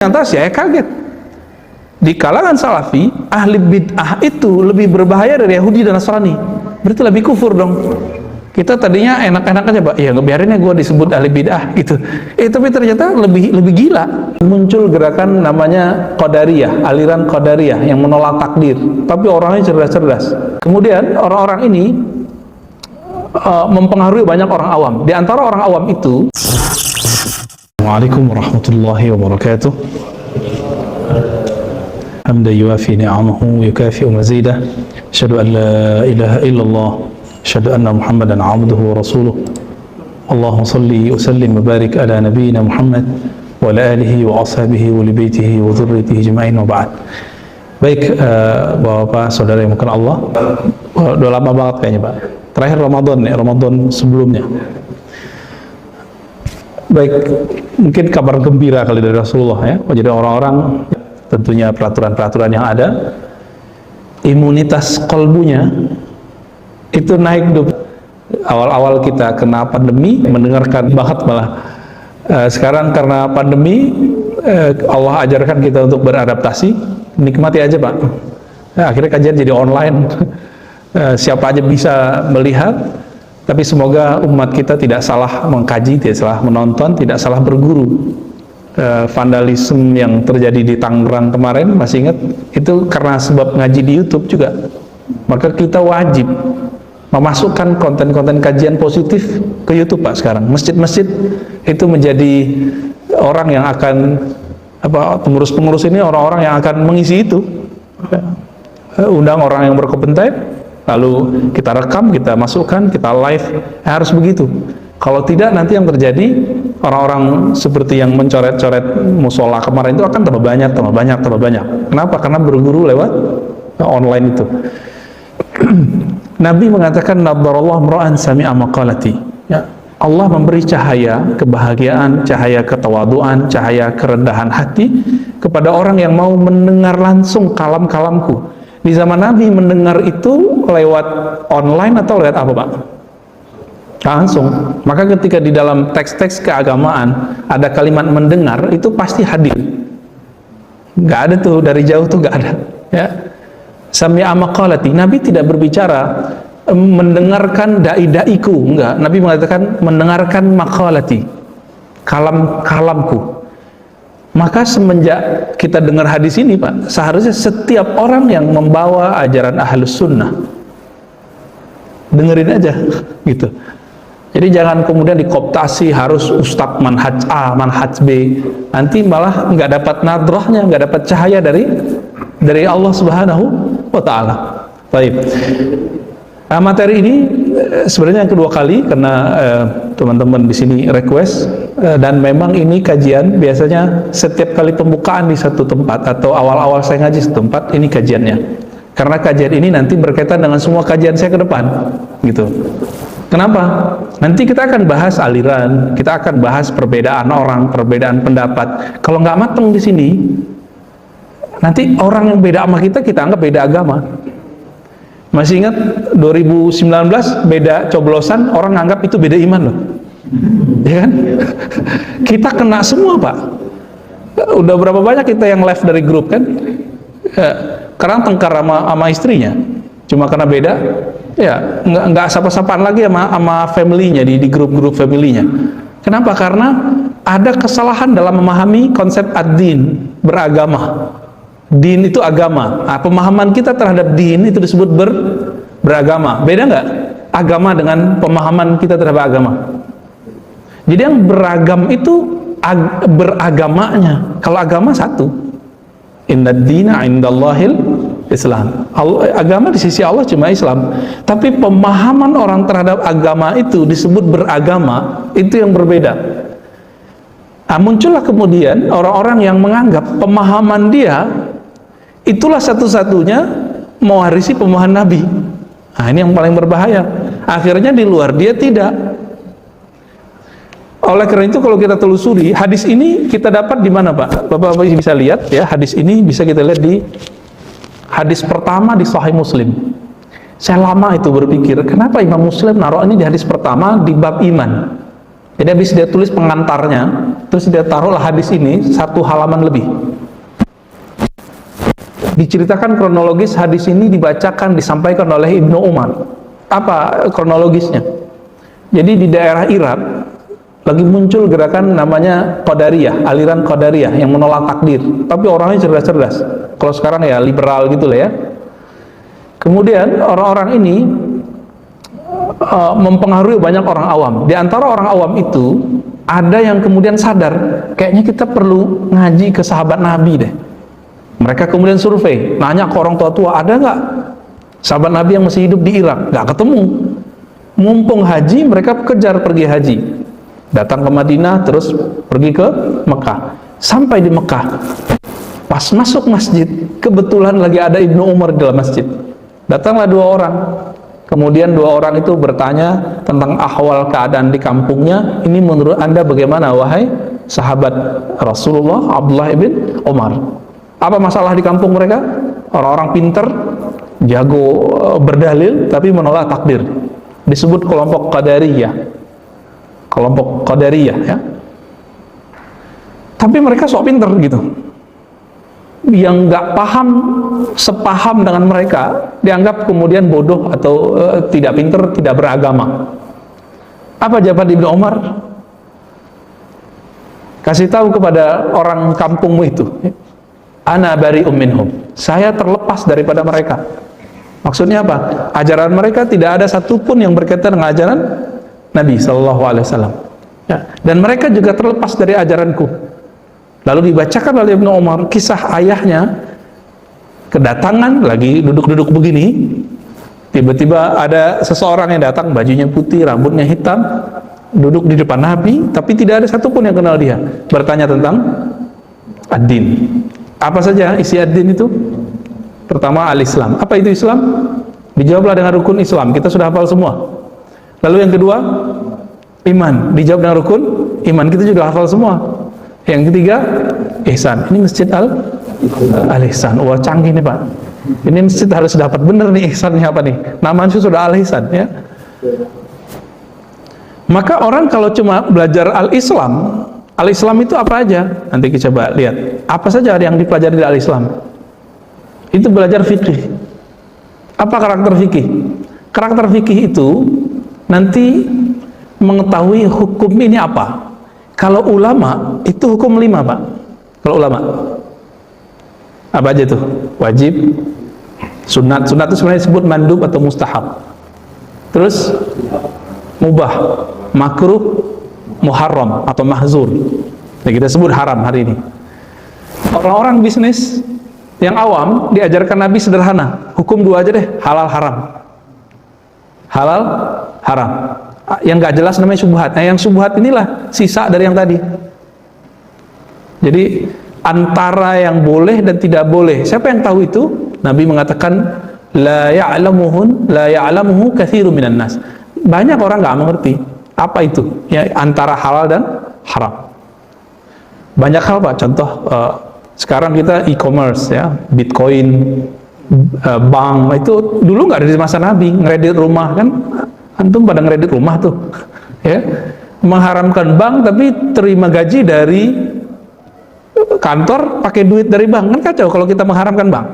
ternyata saya kaget. Di kalangan Salafi, ahli bid'ah itu lebih berbahaya dari Yahudi dan Nasrani. Berarti lebih kufur dong. Kita tadinya enak-enak aja, Pak. Ya biarin ya gue disebut ahli bid'ah gitu. Tapi ternyata lebih gila. Muncul gerakan namanya Qadariyah, aliran Qadariyah yang menolak takdir. Tapi orangnya cerdas-cerdas. Kemudian orang-orang ini mempengaruhi banyak orang awam. Di antara orang awam itu, Assalamualaikum warahmatullahi wabarakatuh. Hamdan yuafi ni'amahu yukafi'u mazidah. Asyhadu an la ilaha illallah, asyhadu anna Muhammadan 'abduhu wa rasuluh. Allahumma shalli wa sallim wa barik ala nabiyyina Muhammad wa ala alihi wa ashabihi wa li baitihi wa dzurriyyatihi ajma'in wa ba'd. Baik, Bapak saudara yang mungkin Allah, udah lama banget kayaknya, Pak. Terakhir Ramadan sebelumnya. Baik, mungkin kabar gembira kali dari Rasulullah ya. Jadi orang-orang, tentunya peraturan-peraturan yang ada, imunitas kolbunya itu naik. Awal-awal kita kena pandemi mendengarkan banget malah. Sekarang karena pandemi, Allah ajarkan kita untuk beradaptasi, nikmati aja, Pak. Akhirnya kajian jadi online. Siapa aja bisa melihat. Tapi semoga umat kita tidak salah mengkaji, tidak salah menonton, tidak salah berguru. Vandalisme yang terjadi di Tangerang kemarin, masih ingat? Itu karena sebab ngaji di YouTube juga. Maka kita wajib memasukkan konten-konten kajian positif ke YouTube, Pak. Sekarang masjid-masjid itu menjadi orang yang akan, pengurus-pengurus ini orang-orang yang akan mengisi itu. Undang orang yang berkompeten, lalu kita rekam, kita masukkan, kita live. Harus begitu. Kalau tidak, nanti yang terjadi, orang-orang seperti yang mencoret-coret musola kemarin itu akan tambah banyak. Kenapa? Karena berguru lewat online itu. Nabi mengatakan, nadharallahu imra'an sami'a maqalati. Ya, Allah memberi cahaya kebahagiaan, cahaya ketawaduan, cahaya kerendahan hati kepada orang yang mau mendengar langsung kalam-kalamku. Di zaman Nabi mendengar itu lewat online atau lewat apa, Pak? Langsung. Maka ketika di dalam teks-teks keagamaan ada kalimat mendengar, itu pasti hadir. Nggak ada tuh, dari jauh tuh nggak ada. Ya. Sami'a maqalati. Nabi tidak berbicara mendengarkan dai-daiku, enggak. Nabi mengatakan mendengarkan maqalati, kalam-kalamku. Maka semenjak kita dengar hadis ini, Pak, seharusnya setiap orang yang membawa ajaran Ahlus Sunnah dengerin aja gitu. Jadi jangan kemudian dikooptasi harus Ustadz manhaj A, manhaj B. Nanti malah nggak dapat nadrahnya, nggak dapat cahaya dari Allah Subhanahu wa Ta'ala. Baik. Materi ini sebenarnya yang kedua kali karena teman-teman di sini request, dan memang ini kajian biasanya setiap kali pembukaan di satu tempat atau awal-awal saya ngaji satu tempat, ini kajiannya. Karena kajian ini nanti berkaitan dengan semua kajian saya ke depan, gitu. Kenapa? Nanti kita akan bahas aliran, kita akan bahas perbedaan orang, perbedaan pendapat. Kalau nggak mateng di sini, nanti orang yang beda sama kita anggap beda agama. Masih ingat 2019 beda coblosan, orang nganggap itu beda iman loh. Ya kan? Kita kena semua, Pak. Udah berapa banyak kita yang left dari grup kan? Karena tengkar sama istrinya. Cuma karena beda, ya nggak sapa-sapaan lagi sama family-nya di grup-grup family-nya. Kenapa? Karena ada kesalahan dalam memahami konsep ad-din, beragama. Din itu agama. Nah, pemahaman kita terhadap din itu disebut beragama. Beda nggak agama dengan pemahaman kita terhadap agama? Jadi yang beragam itu beragamanya. Kalau agama satu, inna dina indallahil Islam. Agama di sisi Allah cuma Islam. Tapi pemahaman orang terhadap agama itu disebut beragama, itu yang berbeda. Nah, muncullah kemudian orang-orang yang menganggap pemahaman dia itulah satu-satunya mewarisi pemahaman Nabi. Nah, ini yang paling berbahaya. Akhirnya di luar dia tidak. Oleh karena itu kalau kita telusuri, hadis ini kita dapat di mana, Pak? Bapak-bapak bisa lihat ya, hadis ini bisa kita lihat di hadis pertama di Sahih Muslim. Saya lama itu berpikir, kenapa Imam Muslim naruh ini di hadis pertama di bab iman. Jadi habis dia tulis pengantarnya, terus dia taruhlah hadis ini 1 halaman lebih. Diceritakan kronologis hadis ini dibacakan, disampaikan oleh Ibnu Umar. Apa kronologisnya? Jadi di daerah Irak lagi muncul gerakan namanya Qadariyah, aliran Qadariyah yang menolak takdir. Tapi orangnya cerdas-cerdas. Kalau sekarang ya liberal gitu lah ya. Kemudian orang-orang ini mempengaruhi banyak orang awam. Di antara orang awam itu ada yang kemudian sadar, kayaknya kita perlu ngaji ke sahabat Nabi deh. Mereka kemudian survei, nanya ke orang tua-tua, ada nggak sahabat Nabi yang masih hidup di Irak? Nggak ketemu. Mumpung haji, mereka kejar pergi haji. Datang ke Madinah, terus pergi ke Mekah. Sampai di Mekah, pas masuk masjid, kebetulan lagi ada Ibnu Umar di dalam masjid. Datanglah 2 orang. Kemudian 2 orang itu bertanya tentang ahwal keadaan di kampungnya. Ini menurut Anda bagaimana, wahai sahabat Rasulullah Abdullah ibn Umar? Apa masalah di kampung mereka? Orang-orang pinter, jago berdalil, tapi menolak takdir. Disebut kelompok Qadariyah. Kelompok Qadariyah ya. Tapi mereka sok pinter gitu. Yang nggak paham, sepaham dengan mereka, dianggap kemudian bodoh atau tidak pinter, tidak beragama. Apa jawaban Ibnu Umar? Kasih tahu kepada orang kampungmu itu, ana bari'um minhum, saya terlepas daripada mereka. Maksudnya apa? Ajaran mereka tidak ada satupun yang berkaitan dengan ajaran Nabi SAW ya. Dan mereka juga terlepas dari ajaranku. Lalu dibacakan oleh Ibnu Umar kisah ayahnya kedatangan, lagi duduk-duduk begini, tiba-tiba ada seseorang yang datang, bajunya putih, rambutnya hitam, duduk di depan Nabi, tapi tidak ada satupun yang kenal dia. Bertanya tentang ad-din. Apa saja isi ad-din itu? Pertama, al-Islam. Apa itu Islam? Dijawablah dengan rukun Islam. Kita sudah hafal semua. Lalu yang kedua, iman. Dijawab dengan rukun iman. Kita juga hafal semua. Yang ketiga, ihsan. Ini masjid al-ihsan. Wah, canggih nih Pak. Ini masjid harus dapat benar nih ihsannya apa nih. Namanya sudah al-ihsan ya. Maka orang kalau cuma belajar al-Islam, al-Islam itu apa aja? Nanti kita coba lihat. Apa saja yang dipelajari di al-Islam? Itu belajar fikih. Apa karakter fikih? Karakter fikih itu nanti mengetahui hukum ini apa. Kalau ulama itu hukum 5 Pak. Kalau ulama apa aja tuh? Wajib, sunat. Sunat itu sebenarnya disebut mandub atau mustahab. Terus mubah, makruh, muharram atau mahzur. Nah, kita sebut haram hari ini. Orang-orang bisnis yang awam diajarkan Nabi sederhana, hukum 2 aja deh, halal haram. Halal haram. Yang nggak jelas namanya syubhat. Nah, yang syubhat inilah sisa dari yang tadi. Jadi antara yang boleh dan tidak boleh, siapa yang tahu itu? Nabi mengatakan la ya'lamuhu katsirun minan nas. Banyak orang nggak mengerti apa itu ya, antara halal dan haram. Banyak hal Pak. Contoh sekarang kita e-commerce ya, Bitcoin, bank, itu dulu nggak ada di masa Nabi. Ngeredit rumah kan, antum pada ngeredit rumah tuh ya, mengharamkan bank tapi terima gaji dari kantor pakai duit dari bank. Kan kacau kalau kita mengharamkan bank.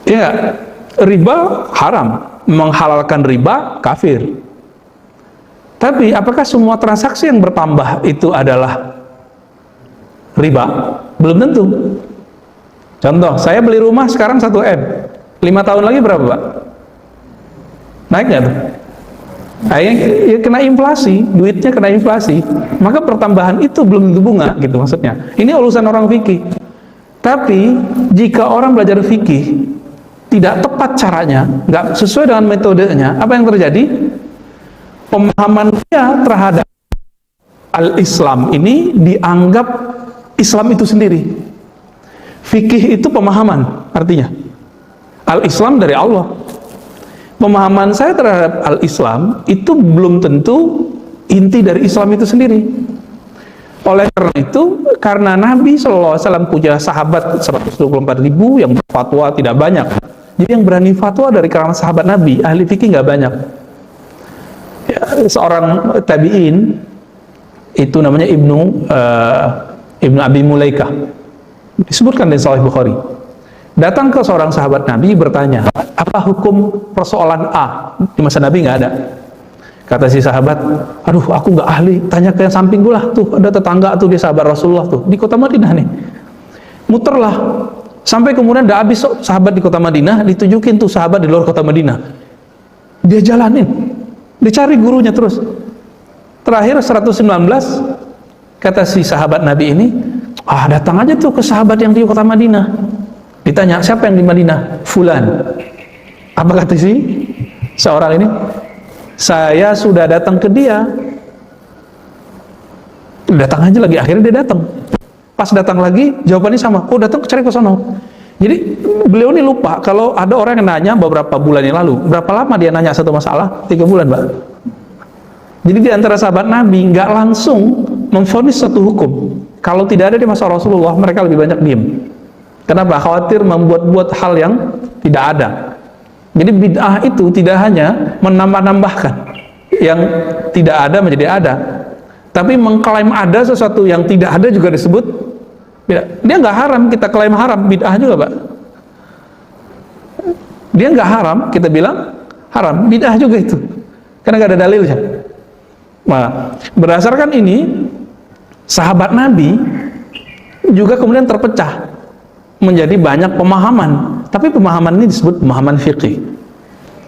Ya, riba haram, menghalalkan riba kafir. Tapi apakah semua transaksi yang bertambah itu adalah riba? Belum tentu. Contoh, saya beli rumah sekarang 1 M, 5 tahun lagi berapa Pak? Naik nggak tuh? Nah, ya kena inflasi, duitnya kena inflasi. Maka pertambahan itu belum tentu bunga gitu maksudnya. Ini urusan orang fikih. Tapi jika orang belajar fikih tidak tepat caranya, nggak sesuai dengan metodenya, apa yang terjadi? Pemahamannya terhadap al-Islam ini dianggap Islam itu sendiri. Fikih itu pemahaman, artinya al-Islam dari Allah. Pemahaman saya terhadap al-Islam itu belum tentu inti dari Islam itu sendiri. Oleh karena itu, karena Nabi SAW punya sahabat 124.000 yang berfatwa tidak banyak. Jadi yang berani fatwa dari kalangan sahabat Nabi, ahli fikih nggak banyak. Ya, seorang tabi'in Itu namanya Ibnu Abi Mulaikah. Disebutkan di Sahih Bukhari. Datang ke seorang sahabat Nabi bertanya, apa hukum persoalan A? Di masa Nabi nggak ada. Kata si sahabat, aduh aku nggak ahli, tanya ke yang samping gue lah, tuh ada tetangga tuh, dia sahabat Rasulullah tuh, di kota Madinah nih. Muterlah, sampai kemudian udah habis sahabat di kota Madinah, ditujukin tuh sahabat di luar kota Madinah. Dia jalanin, dicari gurunya terus. Terakhir 119, kata si sahabat Nabi ini, datang aja tuh ke sahabat yang di kota Madinah. Ditanya, siapa yang di Madinah? Fulan. Apa kata si seorang ini? Saya sudah datang ke dia. Datang aja lagi, akhirnya dia datang. Pas datang lagi, jawabannya sama. Oh, datang cari ke sono. Jadi beliau ini lupa kalau ada orang yang nanya beberapa bulan yang lalu. Berapa lama dia nanya satu masalah? 3 bulan, Mbak. Jadi di antara sahabat Nabi nggak langsung memvonis satu hukum. Kalau tidak ada di masa Rasulullah, mereka lebih banyak diem. Kenapa? Khawatir membuat-buat hal yang tidak ada. Jadi bid'ah itu tidak hanya menambah-nambahkan yang tidak ada menjadi ada, tapi mengklaim ada sesuatu yang tidak ada juga disebut bid'ah. Dia nggak haram, kita klaim haram, bid'ah juga, Pak. Dia nggak haram, kita bilang haram, bid'ah juga itu, karena nggak ada dalilnya. Nah, berdasarkan ini, sahabat Nabi juga kemudian terpecah menjadi banyak pemahaman, tapi pemahaman ini disebut pemahaman fiqih.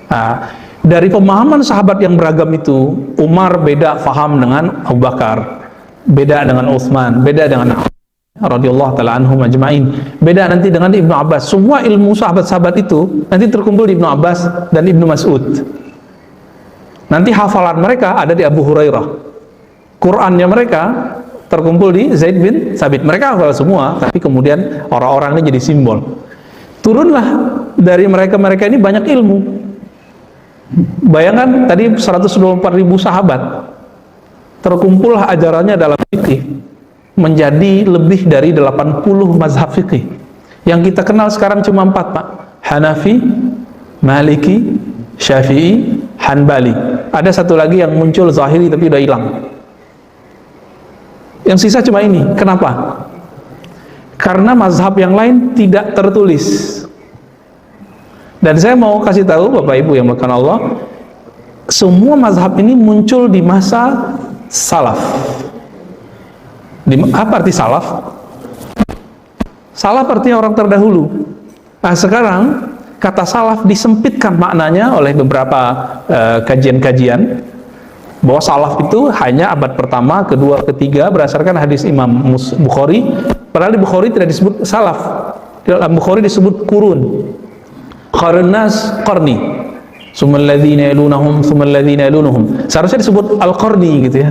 Nah, dari pemahaman sahabat yang beragam itu, Umar beda faham dengan Abu Bakar, beda dengan Utsman, beda dengan radhiyallahu taala anhum ajmain, beda nanti dengan Ibnu Abbas. Semua ilmu sahabat-sahabat itu nanti terkumpul di Ibnu Abbas dan Ibnu Mas'ud. Nanti hafalan mereka ada di Abu Hurairah. Qur'annya mereka terkumpul di Zaid bin Sabit. Mereka hafal semua, tapi kemudian orang-orang ini jadi simbol. Turunlah dari mereka-mereka ini banyak ilmu. Bayangkan tadi 124.000 sahabat, terkumpullah ajarannya dalam fikih menjadi lebih dari 80 mazhab fikih. Yang kita kenal sekarang cuma 4, Pak. Hanafi, Maliki, Syafi'i, Hanbali. Ada satu lagi yang muncul Zahiri tapi udah hilang. Yang sisa cuma ini. Kenapa? Karena mazhab yang lain tidak tertulis. Dan saya mau kasih tahu Bapak Ibu yang melakukan Allah, semua mazhab ini muncul di masa salaf. Apa arti salaf? Salaf artinya orang terdahulu. Nah, sekarang kata salaf disempitkan maknanya oleh beberapa kajian-kajian, bahwa salaf itu hanya abad pertama, kedua, ketiga berdasarkan hadis Imam Bukhari. Padahal di Bukhari tidak disebut salaf. Di dalam Bukhari disebut kurun. Qarun nas qarni. Tsummal ladzina yalunhum, tsummal ladzina yalunuhum. Seharusnya disebut al-qarni gitu ya.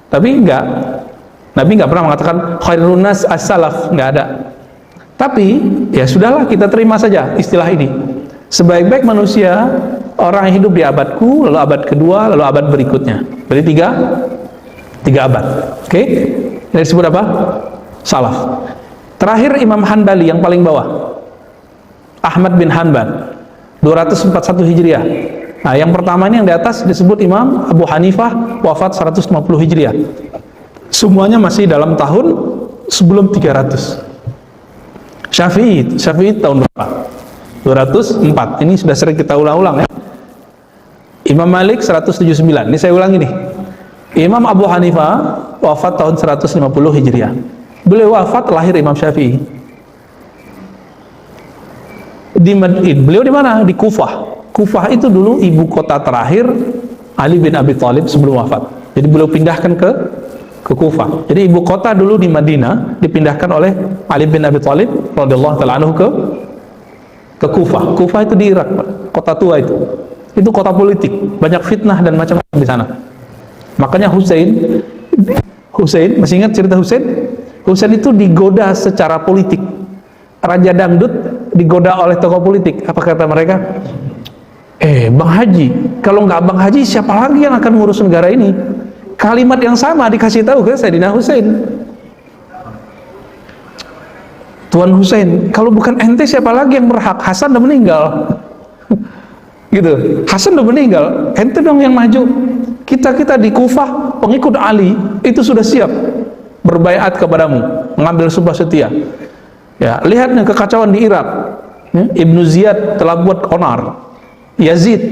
Tapi enggak. Nabi enggak pernah mengatakan khairun nas as-salaf, enggak ada. Tapi ya sudahlah, kita terima saja istilah ini. Sebaik-baik manusia orang yang hidup di abadku, lalu abad kedua, lalu abad berikutnya. Berarti tiga abad. Oke? Ini disebut apa? Salaf. Terakhir Imam Hanbali yang paling bawah, Ahmad bin Hanbal, 241 Hijriah. Nah, yang pertama ini yang di atas disebut Imam Abu Hanifah, wafat 150 Hijriah. Semuanya masih dalam tahun sebelum 300. Syafi'i tahun berapa? 204. Ini sudah sering kita ulang-ulang ya. Imam Malik 179. Ini saya ulangi nih. Imam Abu Hanifah wafat tahun 150 Hijriah. Beliau wafat, lahir Imam Syafi'i. Beliau di mana? Di Kufah. Kufah itu dulu ibu kota terakhir Ali bin Abi Thalib sebelum wafat. Jadi beliau pindahkan ke Kufah. Jadi ibu kota dulu di Madinah dipindahkan oleh Ali bin Abi Thalib radhiyallahu taala anhu ke Kufah. Kufah itu di Irak, kota tua itu. Itu kota politik, banyak fitnah dan macam-macam di sana. Makanya Husain, masih ingat cerita Husain? Husain itu digoda secara politik. Raja dangdut digoda oleh tokoh politik. Apa kata mereka? Bang Haji, kalau nggak Bang Haji siapa lagi yang akan ngurus negara ini? Kalimat yang sama dikasih tahu ke Sayyidina Husain. Tuan Husain, kalau bukan ente siapa lagi yang berhak? Hasan udah meninggal. Gitu. Hasan udah meninggal, ente dong yang maju. Kita di Kufah, pengikut Ali itu sudah siap berbaiat kepadamu, mengambil sumpah setia. Ya, lihat nih kekacauan di Irak. Ya, Ibnu Ziyad telah buat onar. Yazid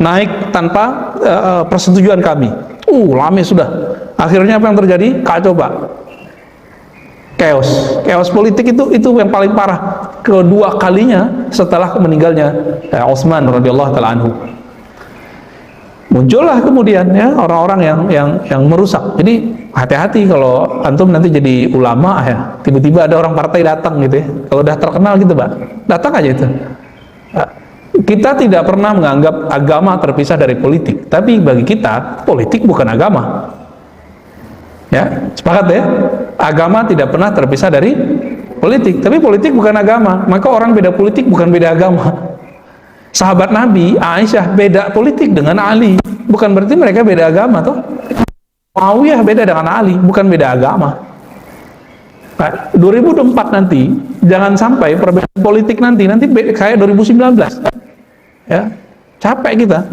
naik tanpa persetujuan kami. Lama sudah. Akhirnya apa yang terjadi? Kacau, Pak. Chaos politik itu yang paling parah. Kedua kalinya setelah meninggalnya Utsman radhiyallahu taala anhu. Muncullah kemudian ya orang-orang yang merusak. Jadi hati-hati kalau antum nanti jadi ulama ya, tiba-tiba ada orang partai datang gitu ya. Kalau udah terkenal gitu, Pak, datang aja itu. Kita tidak pernah menganggap agama terpisah dari politik, tapi bagi kita politik bukan agama. Ya, sepakat ya? Agama tidak pernah terpisah dari politik, tapi politik bukan agama. Maka orang beda politik bukan beda agama. Sahabat Nabi, Aisyah beda politik dengan Ali, bukan berarti mereka beda agama toh. Muawiyah beda dengan Ali, bukan beda agama. Nah, 2024 nanti jangan sampai perbedaan politik nanti kayak 2019. Ya, capek kita.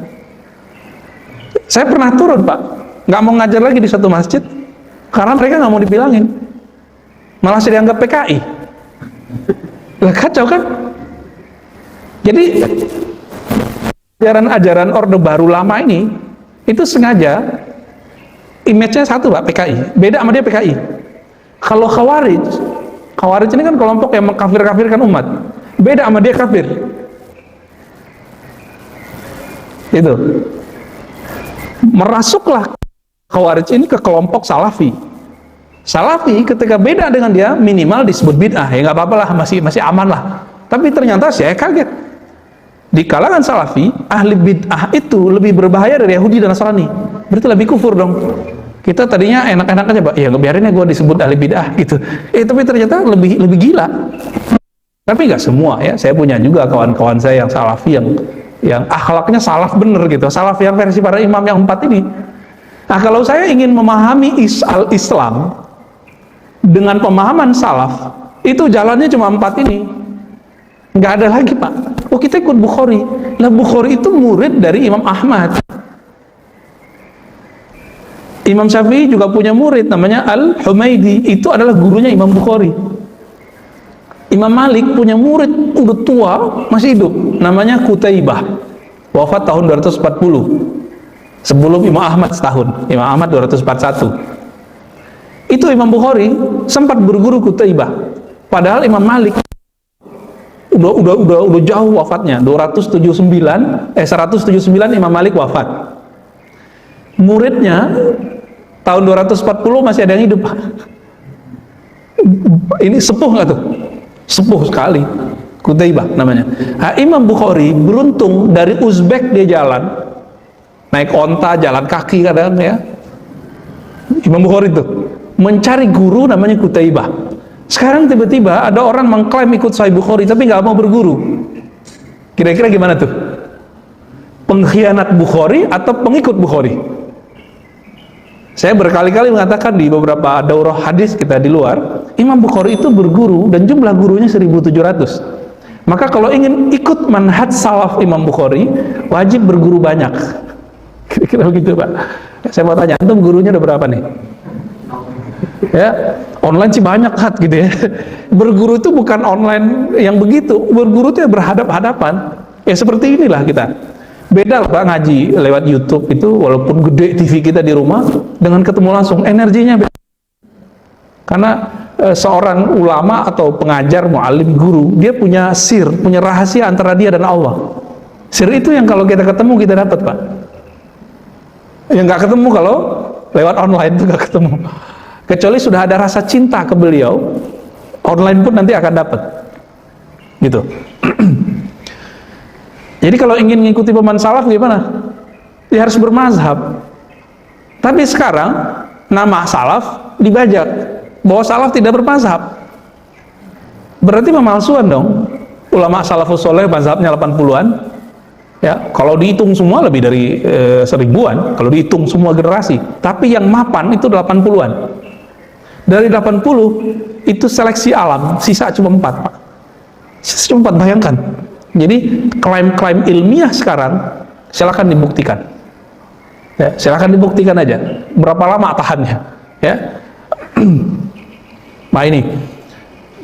Saya pernah turun, Pak, nggak mau ngajar lagi di satu masjid karena mereka nggak mau dibilangin, malah saya dianggap PKI. Lah kacau kan? Jadi ajaran Orde Baru lama ini itu sengaja image-nya satu, Pak, PKI. Beda sama dia PKI. Kalau Khawarij ini kan kelompok yang mengkafir-kafirkan umat. Beda sama dia kafir. Itu. Merasuklah Khawarij ini ke kelompok Salafi. Salafi ketika beda dengan dia minimal disebut bid'ah, ya nggak apa-apa lah, masih aman lah. Tapi ternyata saya kaget. Di kalangan Salafi, ahli bid'ah itu lebih berbahaya dari Yahudi dan Nasrani. Berarti lebih kufur dong. Kita tadinya enak-enak aja, Pak. Ya ngebiarin ya gue disebut ahli bid'ah gitu. Tapi ternyata lebih gila. Tapi nggak semua ya. Saya punya juga kawan-kawan saya yang Salafi yang akhlaknya salaf bener gitu. Salaf yang versi para imam yang 4 ini. Nah, kalau saya ingin memahami Islam dengan pemahaman salaf, itu jalannya cuma 4 ini. Nggak ada lagi, Pak. Kita ikut Bukhari. Lah Bukhari itu murid dari Imam Ahmad. Imam Syafi'i juga punya murid namanya Al-Humaidi, itu adalah gurunya Imam Bukhari. Imam Malik punya murid udah tua masih hidup namanya Qutaibah, wafat tahun 240 sebelum Imam Ahmad setahun. Imam Ahmad 241. Itu Imam Bukhari sempat berguru Qutaibah, padahal Imam Malik udah jauh wafatnya. 179 Imam Malik wafat. Muridnya tahun 240 masih ada yang hidup. Ini sepuh nggak tuh? Sepuh sekali. Qutaibah namanya. Nah, Imam Bukhari beruntung dari Uzbek dia jalan, naik onta, jalan kaki kadang ya. Imam Bukhari itu mencari guru namanya Qutaibah. Sekarang tiba-tiba ada orang mengklaim ikut Sahih Bukhari tapi nggak mau berguru. Kira-kira gimana tuh? Pengkhianat Bukhari atau pengikut Bukhari? Saya berkali-kali mengatakan di beberapa daurah hadis kita di luar, Imam Bukhari itu berguru dan jumlah gurunya 1.700. Maka kalau ingin ikut manhaj salaf Imam Bukhari, wajib berguru banyak. Kira-kira begitu, Pak. Saya mau tanya, antum gurunya udah berapa nih? Ya, online sih banyak gitu ya. Berguru itu bukan online yang begitu, berguru itu ya berhadap-hadapan. Ya seperti inilah kita. Beda Pak ngaji lewat YouTube itu, walaupun gede TV kita di rumah, dengan ketemu langsung energinya beda. Karena seorang ulama atau pengajar, mu'alim, guru, dia punya sir, punya rahasia antara dia dan Allah. Sir itu yang kalau kita ketemu kita dapat, Pak. Yang nggak ketemu kalau lewat online itu nggak ketemu. Kecuali sudah ada rasa cinta ke beliau, online pun nanti akan dapat. Gitu. Jadi kalau ingin mengikuti pemahaman salaf gimana? Dia harus bermazhab. Tapi sekarang nama salaf dibajak, bahwa salaf tidak bermazhab. Berarti pemalsuan dong. Ulama salafus soleh mazhabnya 80-an. Ya, kalau dihitung semua lebih dari 1000-an, kalau dihitung semua generasi. Tapi yang mapan itu 80-an. Dari 80 itu seleksi alam, sisa cuma 4, Pak. Sisa cuma 4, bayangkan. Jadi klaim-klaim ilmiah sekarang silakan dibuktikan. Ya, silakan dibuktikan aja. Berapa lama tahannya? Ya. Nah ini.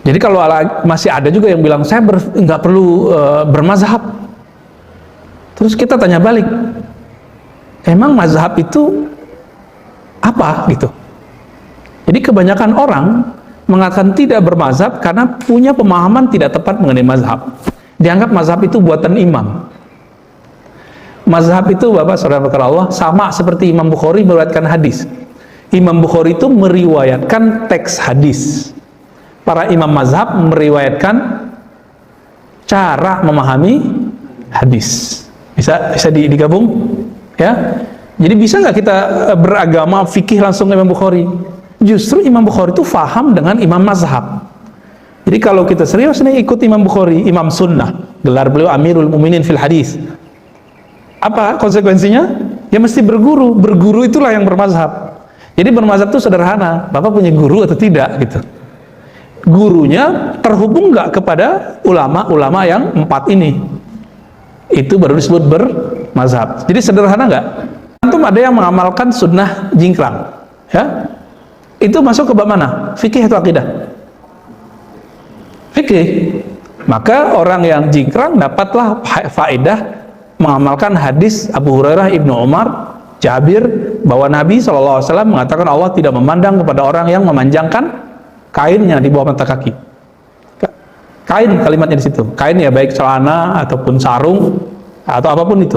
Jadi kalau masih ada juga yang bilang saya nggak perlu bermazhab. Terus kita tanya balik, emang mazhab itu apa gitu? Jadi kebanyakan orang mengatakan tidak bermazhab karena punya pemahaman tidak tepat mengenai mazhab. Dianggap mazhab itu buatan imam. Mazhab itu Bapak Saudara Allah sama seperti Imam Bukhari meriwayatkan hadis. Imam Bukhari itu meriwayatkan teks hadis. Para imam mazhab meriwayatkan cara memahami hadis. Bisa digabung, ya. Jadi bisa nggak kita beragama fikih langsung Imam Bukhari? Justru Imam Bukhari itu faham dengan imam mazhab. Jadi kalau kita serius nih ikut Imam Bukhari, imam sunnah, gelar beliau Amirul Mukminin fil hadis. Apa konsekuensinya? Ya mesti berguru. Berguru itulah yang bermazhab. Jadi bermazhab itu sederhana. Bapak punya guru atau tidak gitu. Gurunya terhubung nggak kepada ulama-ulama yang 4 ini? Itu baru disebut bermazhab. Jadi sederhana nggak? Antum ada yang mengamalkan sunnah jingkrang, ya? Itu masuk ke bab mana? Fikih atau akidah? Fikih. Maka orang yang jingkrang dapatlah faedah mengamalkan hadis Abu Hurairah, Ibnu Umar, Jabir, bahwa Nabi SAW mengatakan Allah tidak memandang kepada orang yang memanjangkan kainnya di bawah mata kaki. Kain kalimatnya di situ. Kain ya baik celana ataupun sarung atau apapun itu.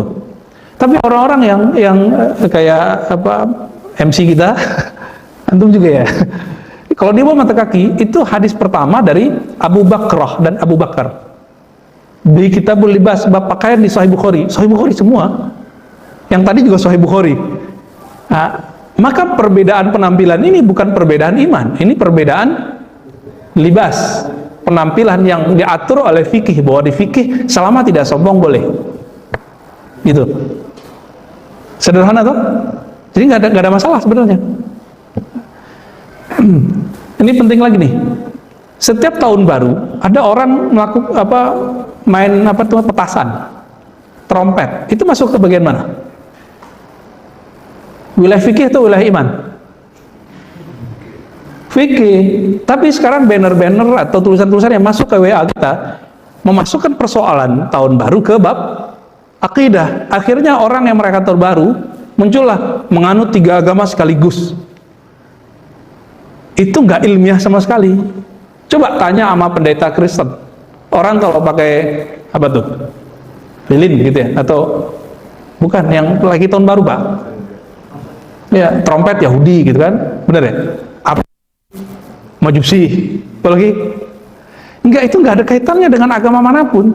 Tapi orang-orang yang kayak apa MC kita, antum juga ya. Kalau di bawah mata kaki itu hadis pertama dari Abu Bakrah dan Abu Bakar. Di Kitabul Libas bab pakaian di Sahih Bukhari. Sahih Bukhari semua. Yang tadi juga Sahih Bukhari. Nah, maka perbedaan penampilan ini bukan perbedaan iman, ini perbedaan libas, penampilan yang diatur oleh fikih, bahwa di fikih selama tidak sombong boleh, gitu. Sederhana tuh, jadi nggak ada masalah sebenarnya. Ini penting lagi nih. Setiap tahun baru ada orang melakukan main petasan, trompet. Itu masuk ke bagian mana? Wilayah fikih atau wilayah iman? Fikih. Tapi sekarang banner-banner atau tulisan-tulisan yang masuk ke WA kita memasukkan persoalan tahun baru ke bab akidah. Akhirnya orang yang merayakan tahun baru muncullah menganut 3 agama sekaligus. Itu nggak ilmiah sama sekali. Coba tanya sama pendeta Kristen. Orang kalau pakai apa tuh? Lilin gitu ya? Atau bukan yang lagi tahun baru Pak? Ya, trompet Yahudi gitu kan, bener ya? Apa? Majusi, apalagi? Enggak, itu enggak ada kaitannya dengan agama manapun.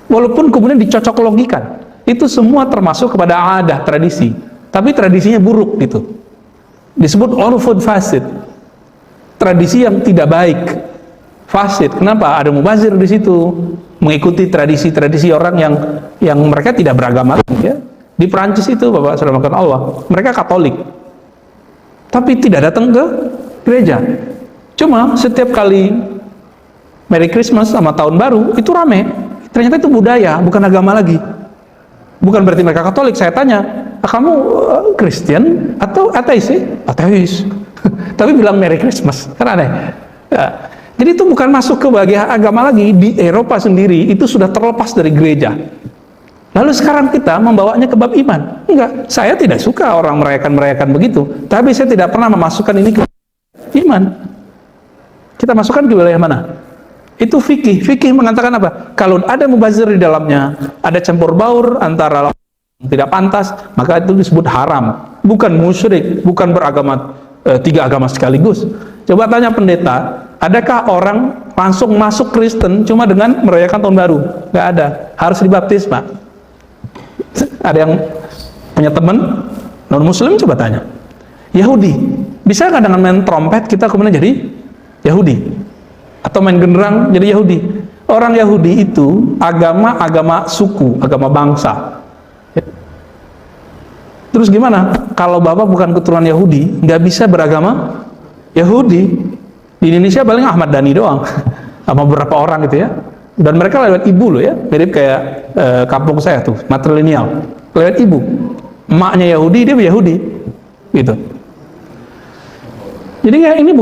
Walaupun kemudian dicocok logikan, itu semua termasuk kepada adah, tradisi. Tapi tradisinya buruk gitu. Disebut urfun fasid. Tradisi yang tidak baik, fasid. Kenapa? Ada mubazir di situ, mengikuti tradisi-tradisi orang yang mereka tidak beragama, ya. Di Perancis itu Bapak Saudara Allah, mereka Katolik, tapi tidak datang ke gereja. Cuma setiap kali Merry Christmas sama Tahun Baru itu rame. Ternyata itu budaya, bukan agama lagi. Bukan berarti mereka Katolik. Saya tanya, kamu Kristen atau ateis? Ateis. Tapi bilang Merry Christmas, kan aneh. Ya. Jadi itu bukan masuk ke bagian agama lagi. Di Eropa sendiri itu sudah terlepas dari gereja. Lalu sekarang kita membawanya ke bab iman. Enggak, saya tidak suka orang merayakan begitu. Tapi saya tidak pernah memasukkan ini ke iman. Kita masukkan ke wilayah mana? Itu fikih. Fikih mengatakan apa? Kalau ada mubazir di dalamnya, ada campur baur antara yang tidak pantas, maka itu disebut haram. Bukan musyrik, bukan beragama 3 agama sekaligus. Coba tanya pendeta, adakah orang langsung masuk Kristen cuma dengan merayakan tahun baru? Nggak ada. Harus dibaptis, Pak. Ada yang punya teman non muslim, coba tanya. Yahudi, bisa nggak dengan main trompet kita kemudian jadi Yahudi? Atau main genderang jadi Yahudi? Orang Yahudi itu agama suku, agama bangsa. Terus gimana? Kalau Bapak bukan keturunan Yahudi, nggak bisa beragama Yahudi. Di Indonesia paling Ahmad Dhani doang, sama beberapa orang gitu ya. Dan mereka lewat ibu loh ya, mirip kayak kampung saya tuh, matrilineal, lewat ibu. emaknya Yahudi, dia Yahudi, gitu. Jadi ini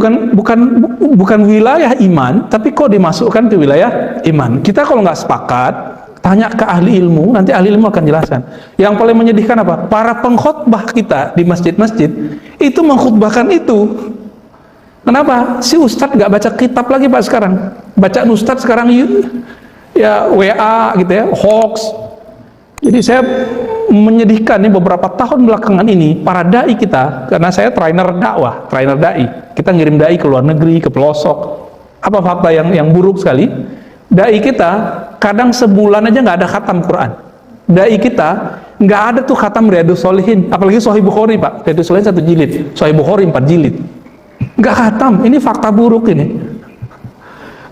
bukan wilayah iman, tapi kok dimasukkan ke wilayah iman. Kita kalau nggak sepakat, tanya ke ahli ilmu, nanti ahli ilmu akan jelaskan. Yang paling menyedihkan apa? Para pengkhotbah kita di masjid-masjid itu mengkhutbahkan itu. Kenapa? Si ustadz nggak baca kitab lagi Pak sekarang. Bacaan ustadz sekarang ya WA gitu ya, hoax. Jadi saya menyedihkan nih beberapa tahun belakangan ini para dai kita, karena saya trainer dakwah, trainer dai. Kita ngirim dai ke luar negeri, ke pelosok. Apa fakta yang buruk sekali? Dai kita kadang sebulan aja nggak ada khatam Quran. Dai kita nggak ada tuh khatam Riyadhus Shalihin, apalagi Sahih Bukhari Pak. Riyadhus Shalihin 1 jilid, Sahih Bukhari 4 jilid. Nggak khatam. Ini fakta buruk ini.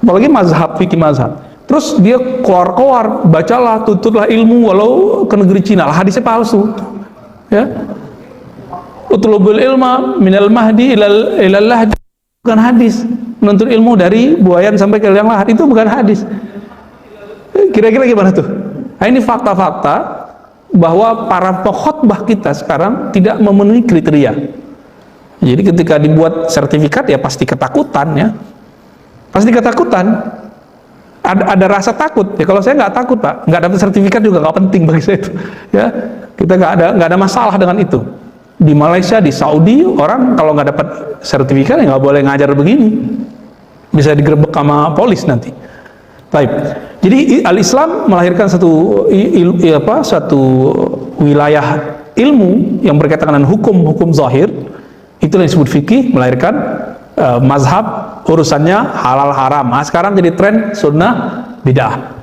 Apalagi mazhab, fikih mazhab. Terus dia keluar-keluar, bacalah, tuntutlah ilmu walau ke negeri Cina lah, hadisnya palsu. Ya. Utlubul ilma minal mahdi ilal lahdi, bukan hadis. Menuntut ilmu dari buayan sampai ke liang lahat, itu bukan hadis. Kira-kira gimana tuh? Nah, ini fakta-fakta bahwa para pengkhotbah kita sekarang tidak memenuhi kriteria. Jadi ketika dibuat sertifikat ya pasti ketakutan ya. Pasti ketakutan. Ada rasa takut ya. Kalau saya nggak takut Pak, nggak dapat sertifikat juga nggak penting bagi saya itu ya. Kita nggak ada masalah dengan itu. Di Malaysia, di Saudi, orang kalau nggak dapat sertifikat ya nggak boleh ngajar begini, bisa digerebek sama polis nanti. Baik. Jadi al-Islam melahirkan satu wilayah ilmu yang berkaitan dengan hukum zahir, itulah yang disebut fikih, melahirkan mazhab, urusannya halal haram. Nah, sekarang jadi tren sunnah bid'ah.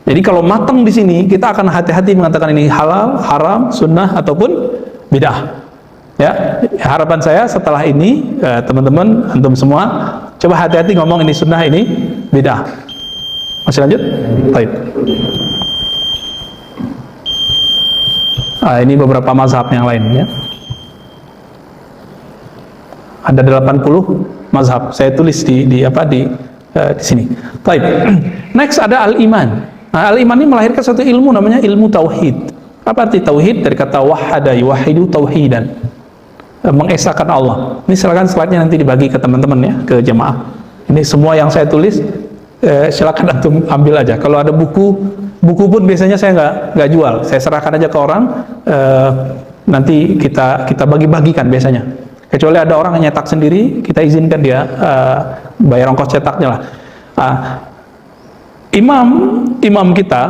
Jadi kalau matang di sini kita akan hati-hati mengatakan ini halal, haram, sunnah ataupun bid'ah. Ya, harapan saya setelah ini teman-teman antum semua coba hati-hati ngomong ini sunnah, ini bid'ah. Masih lanjut? Baik. Ini beberapa mazhab yang lain ya. Ada 80 mazhab. Saya tulis di sini. Baik. Next ada al-iman. Nah, al-iman ini melahirkan satu ilmu namanya ilmu tauhid. Apa arti tauhid? Dari kata wahada yuwahidu tauhidan. Mengesahkan Allah. Ini silakan slide-nya nanti dibagi ke teman-teman ya, ke jemaah. Ini semua yang saya tulis silakan antum ambil aja. Kalau ada buku pun biasanya saya nggak jual. Saya serahkan aja ke orang. Nanti kita bagi-bagikan biasanya. Kecuali ada orang yang nyetak sendiri, kita izinkan dia bayar ongkos cetaknya lah. Imam kita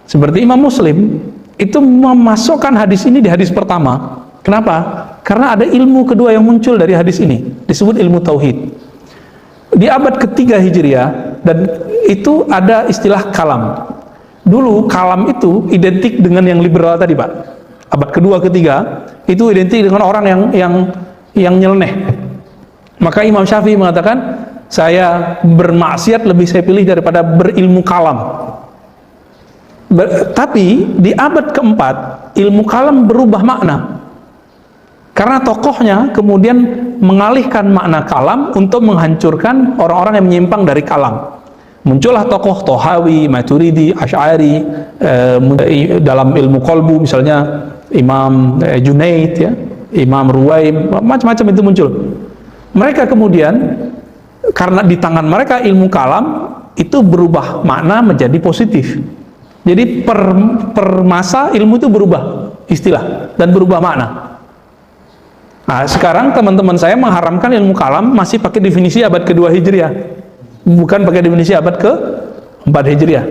seperti Imam Muslim itu memasukkan hadis ini di hadis pertama. Kenapa? Karena ada ilmu kedua yang muncul dari hadis ini, disebut ilmu tauhid. Di abad ketiga Hijriah, dan itu ada istilah kalam. Dulu kalam itu identik dengan yang liberal tadi Pak. Abad kedua ketiga itu identik dengan orang yang nyeleneh. Maka Imam Syafi'i mengatakan, saya bermaksiat lebih saya pilih daripada berilmu kalam. Tapi di abad keempat ilmu kalam berubah makna, karena tokohnya kemudian mengalihkan makna kalam untuk menghancurkan orang-orang yang menyimpang dari kalam. Muncullah tokoh Tohawi, Maturidi, Asy'ari, dalam ilmu kolbu misalnya Imam Junaid ya, Imam Ruwaim, macam-macam itu muncul. Mereka kemudian karena di tangan mereka ilmu kalam itu berubah makna menjadi positif. Jadi per masa ilmu itu berubah istilah dan berubah makna. Nah, sekarang teman-teman saya mengharamkan ilmu kalam masih pakai definisi abad kedua Hijriah, bukan pakai definisi abad ke-4 Hijriah.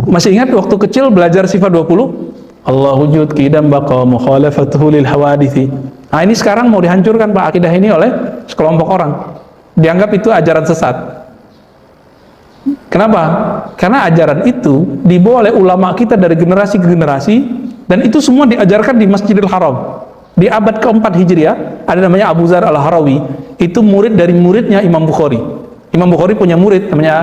Masih ingat waktu kecil belajar sifat 20? Allah wujud qidam baqa mukhalafatuhu lil hawadithi. Nah, ini sekarang mau dihancurkan Pak akidah ini oleh sekelompok orang. Dianggap itu ajaran sesat. Kenapa? Karena ajaran itu dibawa oleh ulama kita dari generasi ke generasi, dan itu semua diajarkan di Masjidil Haram. Di abad ke-4 Hijriah ada namanya Abu Zar al-Harawi, itu murid dari muridnya Imam Bukhari. Imam Bukhari punya murid namanya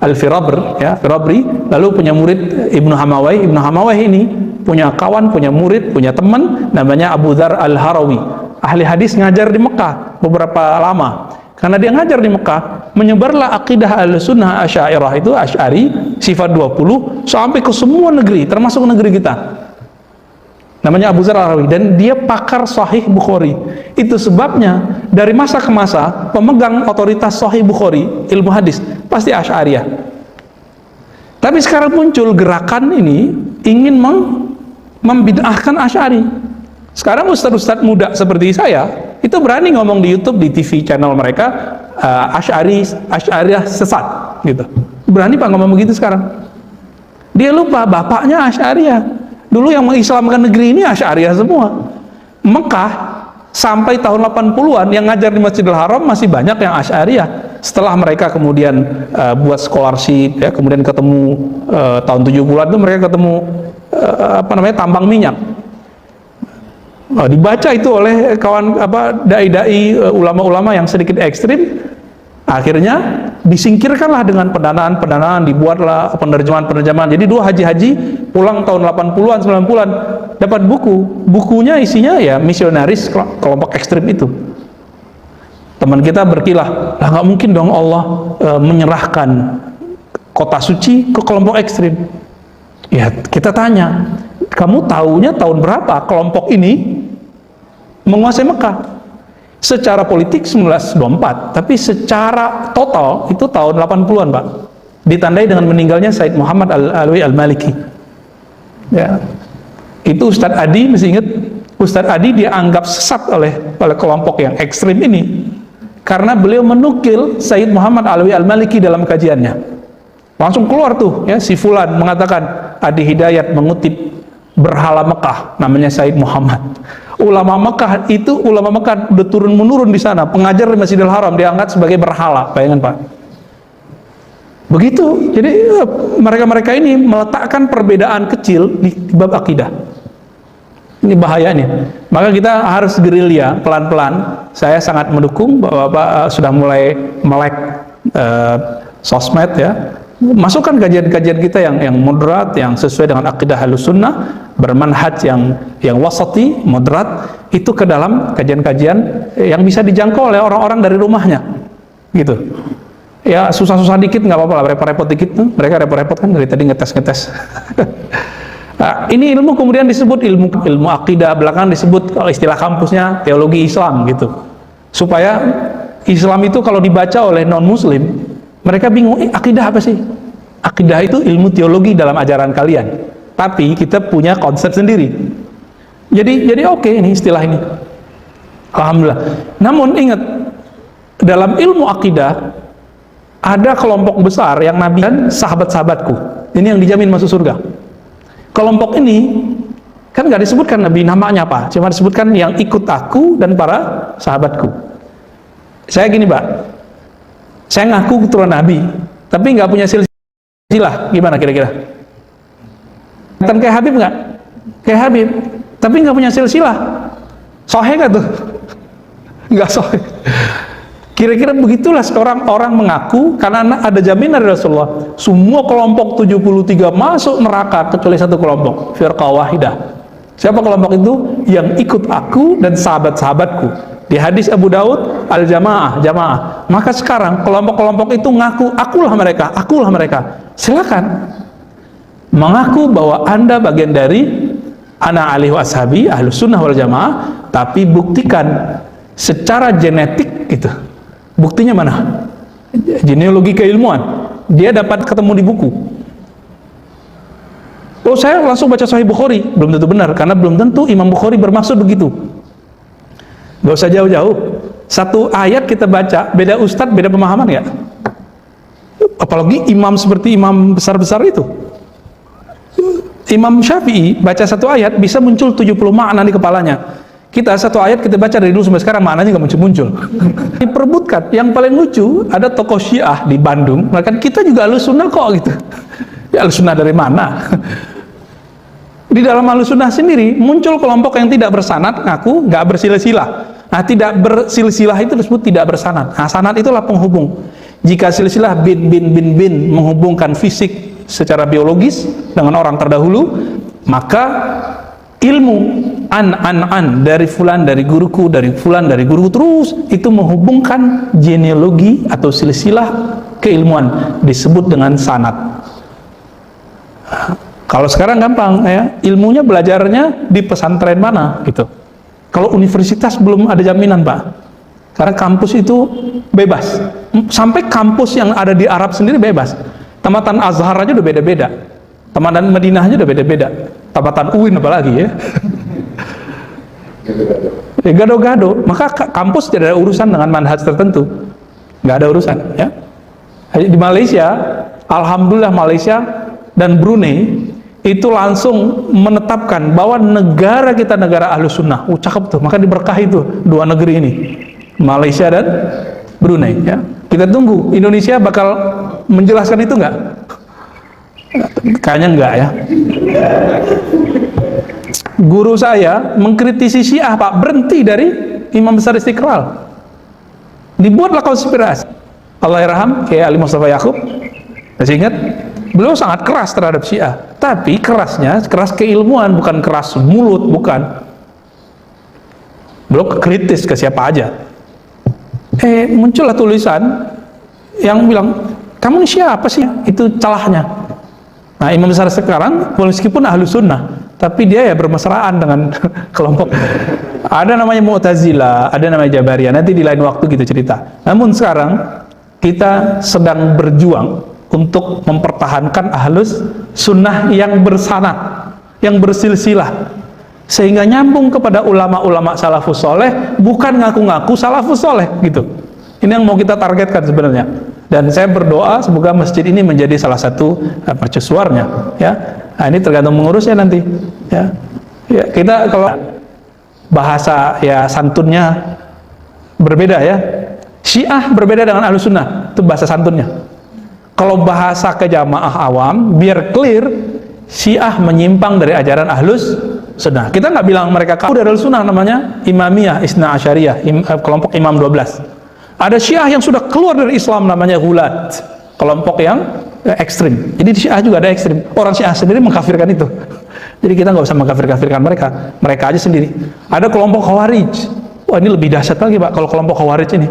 Al-Firabri ya, Firabri, lalu punya murid Ibnu Hamawai. Ibnu Hamawai ini punya kawan, punya murid, punya teman namanya Abu Zar al-Harawi. Ahli hadis ngajar di Mekah beberapa lama. Karena dia ngajar di Mekah, menyebarlah akidah Ahlussunnah Asy'ariyah itu Asy'ari sifat 20 sampai ke semua negeri, termasuk negeri kita. Namanya Abu Dzar Al-Harawi, dan dia pakar Sahih Bukhari. Itu sebabnya dari masa ke masa pemegang otoritas Sahih Bukhari, ilmu hadis, pasti Asy'ariyah. Tapi sekarang muncul gerakan ini ingin membid'ahkan Asy'ari. Sekarang ustadz-ustadz muda seperti saya itu berani ngomong di YouTube, di TV channel mereka, Asy'ariyah sesat gitu. Berani Pak ngomong begitu sekarang. Dia lupa bapaknya Asy'ariyah. Dulu yang mengislamkan negeri ini Asy'ariyah semua. Mekah sampai tahun 80-an yang ngajar di Masjidil Haram masih banyak yang Asy'ariyah. Setelah mereka kemudian buat scholarship ya, kemudian ketemu tahun 70-an itu mereka ketemu tambang minyak. Dibaca itu oleh kawan dai-dai ulama-ulama yang sedikit ekstrim, akhirnya disingkirkanlah dengan pendanaan, dibuatlah penerjemahan. Jadi dua haji pulang tahun 80-an 90-an dapat bukunya isinya ya misionaris kelompok ekstrim itu. Teman kita berkilah, lah nggak mungkin dong Allah menyerahkan kota suci ke kelompok ekstrim. Ya kita tanya, kamu tahunya tahun berapa kelompok ini menguasai Mekah? Secara politik 1924, tapi secara total itu tahun 80-an Pak, ditandai dengan meninggalnya Said Muhammad Al-Alwi Al-Maliki ya. Itu Ustadz Adi, mesti ingat Ustadz Adi dianggap sesat oleh kelompok yang ekstrim ini karena beliau menukil Said Muhammad Al-Alwi Al-Maliki dalam kajiannya. Langsung keluar tuh ya, si Fulan mengatakan Adi Hidayat mengutip berhala Mekah namanya Said Muhammad. Ulama Mekah itu, ulama Mekah udah turun-menurun di sana, pengajar di Masjidil Haram diangkat sebagai berhala, bayangkan Pak. Begitu, jadi mereka-mereka ini meletakkan perbedaan kecil di bab akidah. Ini bahayanya. Maka kita harus gerilya pelan-pelan. Saya sangat mendukung bahwa Bapak sudah mulai melek sosmed ya. Masukkan kajian-kajian kita yang moderat, yang sesuai dengan akidah Ahlussunnah, bermanhaj yang wasati, moderat, itu ke dalam kajian-kajian yang bisa dijangkau oleh orang-orang dari rumahnya gitu. Ya susah-susah dikit nggak apa-apa lah, repot-repot dikit tuh, mereka repot-repot kan dari tadi ngetes-ngetes. Nah, ini ilmu kemudian disebut ilmu akidah, belakangan disebut kalau istilah kampusnya teologi Islam gitu. Supaya Islam itu kalau dibaca oleh non-muslim, mereka bingung, akidah apa sih? Akidah itu ilmu teologi dalam ajaran kalian. Tapi kita punya konsep sendiri. Jadi oke ini istilah ini. Alhamdulillah. Namun ingat, dalam ilmu akidah ada kelompok besar yang Nabi dan sahabat-sahabatku. Ini yang dijamin masuk surga. Kelompok ini kan nggak disebutkan Nabi namanya apa, cuma disebutkan yang ikut aku dan para sahabatku. Saya gini Pak, saya ngaku keturunan Nabi, tapi nggak punya silsilah. Gimana kira-kira? Kelihatan kayak Habib nggak? Kayak Habib, tapi nggak punya silsilah. Soheh nggak tuh? Nggak soheh. Kira-kira begitulah seorang orang mengaku, karena ada jaminan dari Rasulullah, semua kelompok 73 masuk neraka kecuali satu kelompok, firqah wahidah. Siapa kelompok itu? Yang ikut aku dan sahabat-sahabatku. Di hadis Abu Daud, al-jamaah, jamaah. Maka sekarang kelompok-kelompok itu ngaku, akulah mereka. Silakan mengaku bahwa Anda bagian dari ana alaihi washabi, ahlus sunnah wal jamaah, tapi buktikan secara genetik gitu. Buktinya mana? Genealogi keilmuan. Dia dapat ketemu di buku. Oh, saya langsung baca Sahih Bukhari. Belum tentu benar, karena belum tentu Imam Bukhari bermaksud begitu. Gak usah jauh-jauh. Satu ayat kita baca, beda ustadz, beda pemahaman ya. Apalagi imam seperti imam besar-besar itu. Imam Syafi'i baca satu ayat bisa muncul 70 makna di kepalanya. Kita satu ayat kita baca dari dulu sampai sekarang maknanya nggak muncul-muncul. Diperebutkan. Yang paling lucu ada tokoh Syiah di Bandung, bahkan kita juga Ahlussunnah kok gitu. Ya Ahlussunnah dari mana? Di dalam Ahlussunnah sendiri muncul kelompok yang tidak bersanad, ngaku nggak bersilsilah. Nah, tidak bersilsilah itu disebut tidak bersanad. Nah, sanad itulah penghubung. Jika silsilah bin menghubungkan fisik secara biologis dengan orang terdahulu, maka ilmu dari fulan, dari guruku, dari fulan, dari guruku, terus itu menghubungkan genealogi atau silsilah keilmuan, disebut dengan sanad. Kalau sekarang gampang ya, ilmunya belajarnya di pesantren mana gitu. Kalau universitas belum ada jaminan, Pak, karena kampus itu bebas. Sampai kampus yang ada di Arab sendiri bebas. Tamatan Azhar aja udah beda-beda, tamatan Madinah aja udah beda-beda, tamatan UIN apalagi ya. Gado-gado. Maka kampus tidak ada urusan dengan manhaj tertentu, nggak ada urusan ya. Di Malaysia, alhamdulillah, Malaysia dan Brunei itu langsung menetapkan bahwa negara kita negara Ahlus Sunnah. Cakep tuh, maka diberkahi tuh dua negeri ini, Malaysia dan Brunei ya. Kita tunggu Indonesia bakal menjelaskan itu nggak? Kayaknya enggak ya. Guru saya mengkritisi Syiah, Pak, berhenti dari Imam Besar Istiqlal. Dibuatlah konspirasi. Allahyarham kayak Ali Mustafa Yaakob, masih ingat? Beliau sangat keras terhadap Syiah, tapi kerasnya keras keilmuan, bukan keras mulut, bukan. Beliau kritis ke siapa aja. Muncullah tulisan yang bilang, kamu ini siapa sih? Itu celahnya. Nah, Imam Besar sekarang meskipun ahlu sunnah, tapi dia ya bermesraan dengan kelompok. Ada namanya Mu'tazilah, ada namanya Jabariyah. Nanti di lain waktu kita cerita. Namun sekarang kita sedang berjuang untuk mempertahankan ahlus sunnah yang bersanad, yang bersilsilah, sehingga nyambung kepada ulama-ulama salafus soleh, bukan ngaku-ngaku salafus soleh gitu. Ini yang mau kita targetkan sebenarnya. Dan saya berdoa semoga masjid ini menjadi salah satu mercusuarnya ya. Nah, ini tergantung mengurusnya nanti ya. Ya, kita kalau bahasa ya santunnya berbeda ya. Syiah berbeda dengan Ahlus Sunnah, itu bahasa santunnya. Kalau bahasa ke jamaah awam biar clear, Syiah menyimpang dari ajaran Ahlus Sunnah. Kita nggak bilang mereka kafir dari Ahlus Sunnah, namanya Imamiyah, Isna Asyariyah, kelompok Imam 12. Ada Syiah yang sudah keluar dari Islam, namanya Ghulat, kelompok yang ekstrim. Jadi di Syiah juga ada ekstrim. Orang Syiah sendiri mengkafirkan itu. Jadi kita nggak usah mengkafir-kafirkan mereka, mereka aja sendiri. Ada kelompok Khawarij. Wah, ini lebih dahsyat lagi, Pak, kalau kelompok Khawarij ini.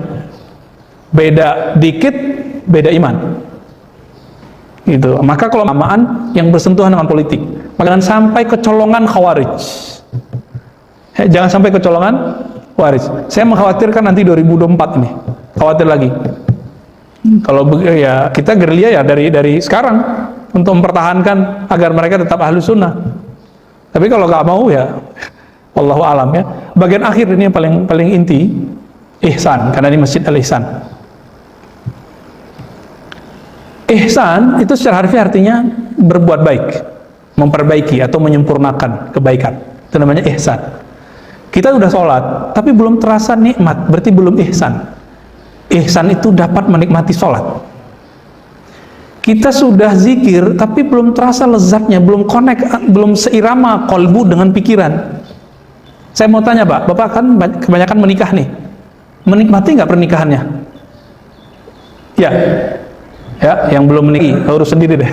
Beda dikit, beda iman. Gitu. Maka kalau keagamaan yang bersentuhan dengan politik, jangan sampai kecolongan Khawarij. Jangan sampai kecolongan Khawarij. Saya mengkhawatirkan nanti 2024 ini. Khawatir lagi. Kalau ya kita gerilya ya dari sekarang untuk mempertahankan agar mereka tetap Ahlus Sunnah. Tapi kalau nggak mau ya wallahu alam ya. Bagian akhir ini yang paling inti, ihsan, karena ini Masjid Al-Ihsan. Ihsan itu secara harfiah artinya berbuat baik, memperbaiki atau menyempurnakan kebaikan. Itu namanya ihsan. Kita udah sholat, tapi belum terasa nikmat, berarti belum ihsan. Ihsan itu dapat menikmati sholat. Kita sudah zikir, tapi belum terasa lezatnya, belum connect, belum seirama kolbu dengan pikiran. Saya mau tanya, Pak, Bapak kan kebanyakan menikah nih, menikmati nggak pernikahannya? Ya, yang belum menikah, urus sendiri deh.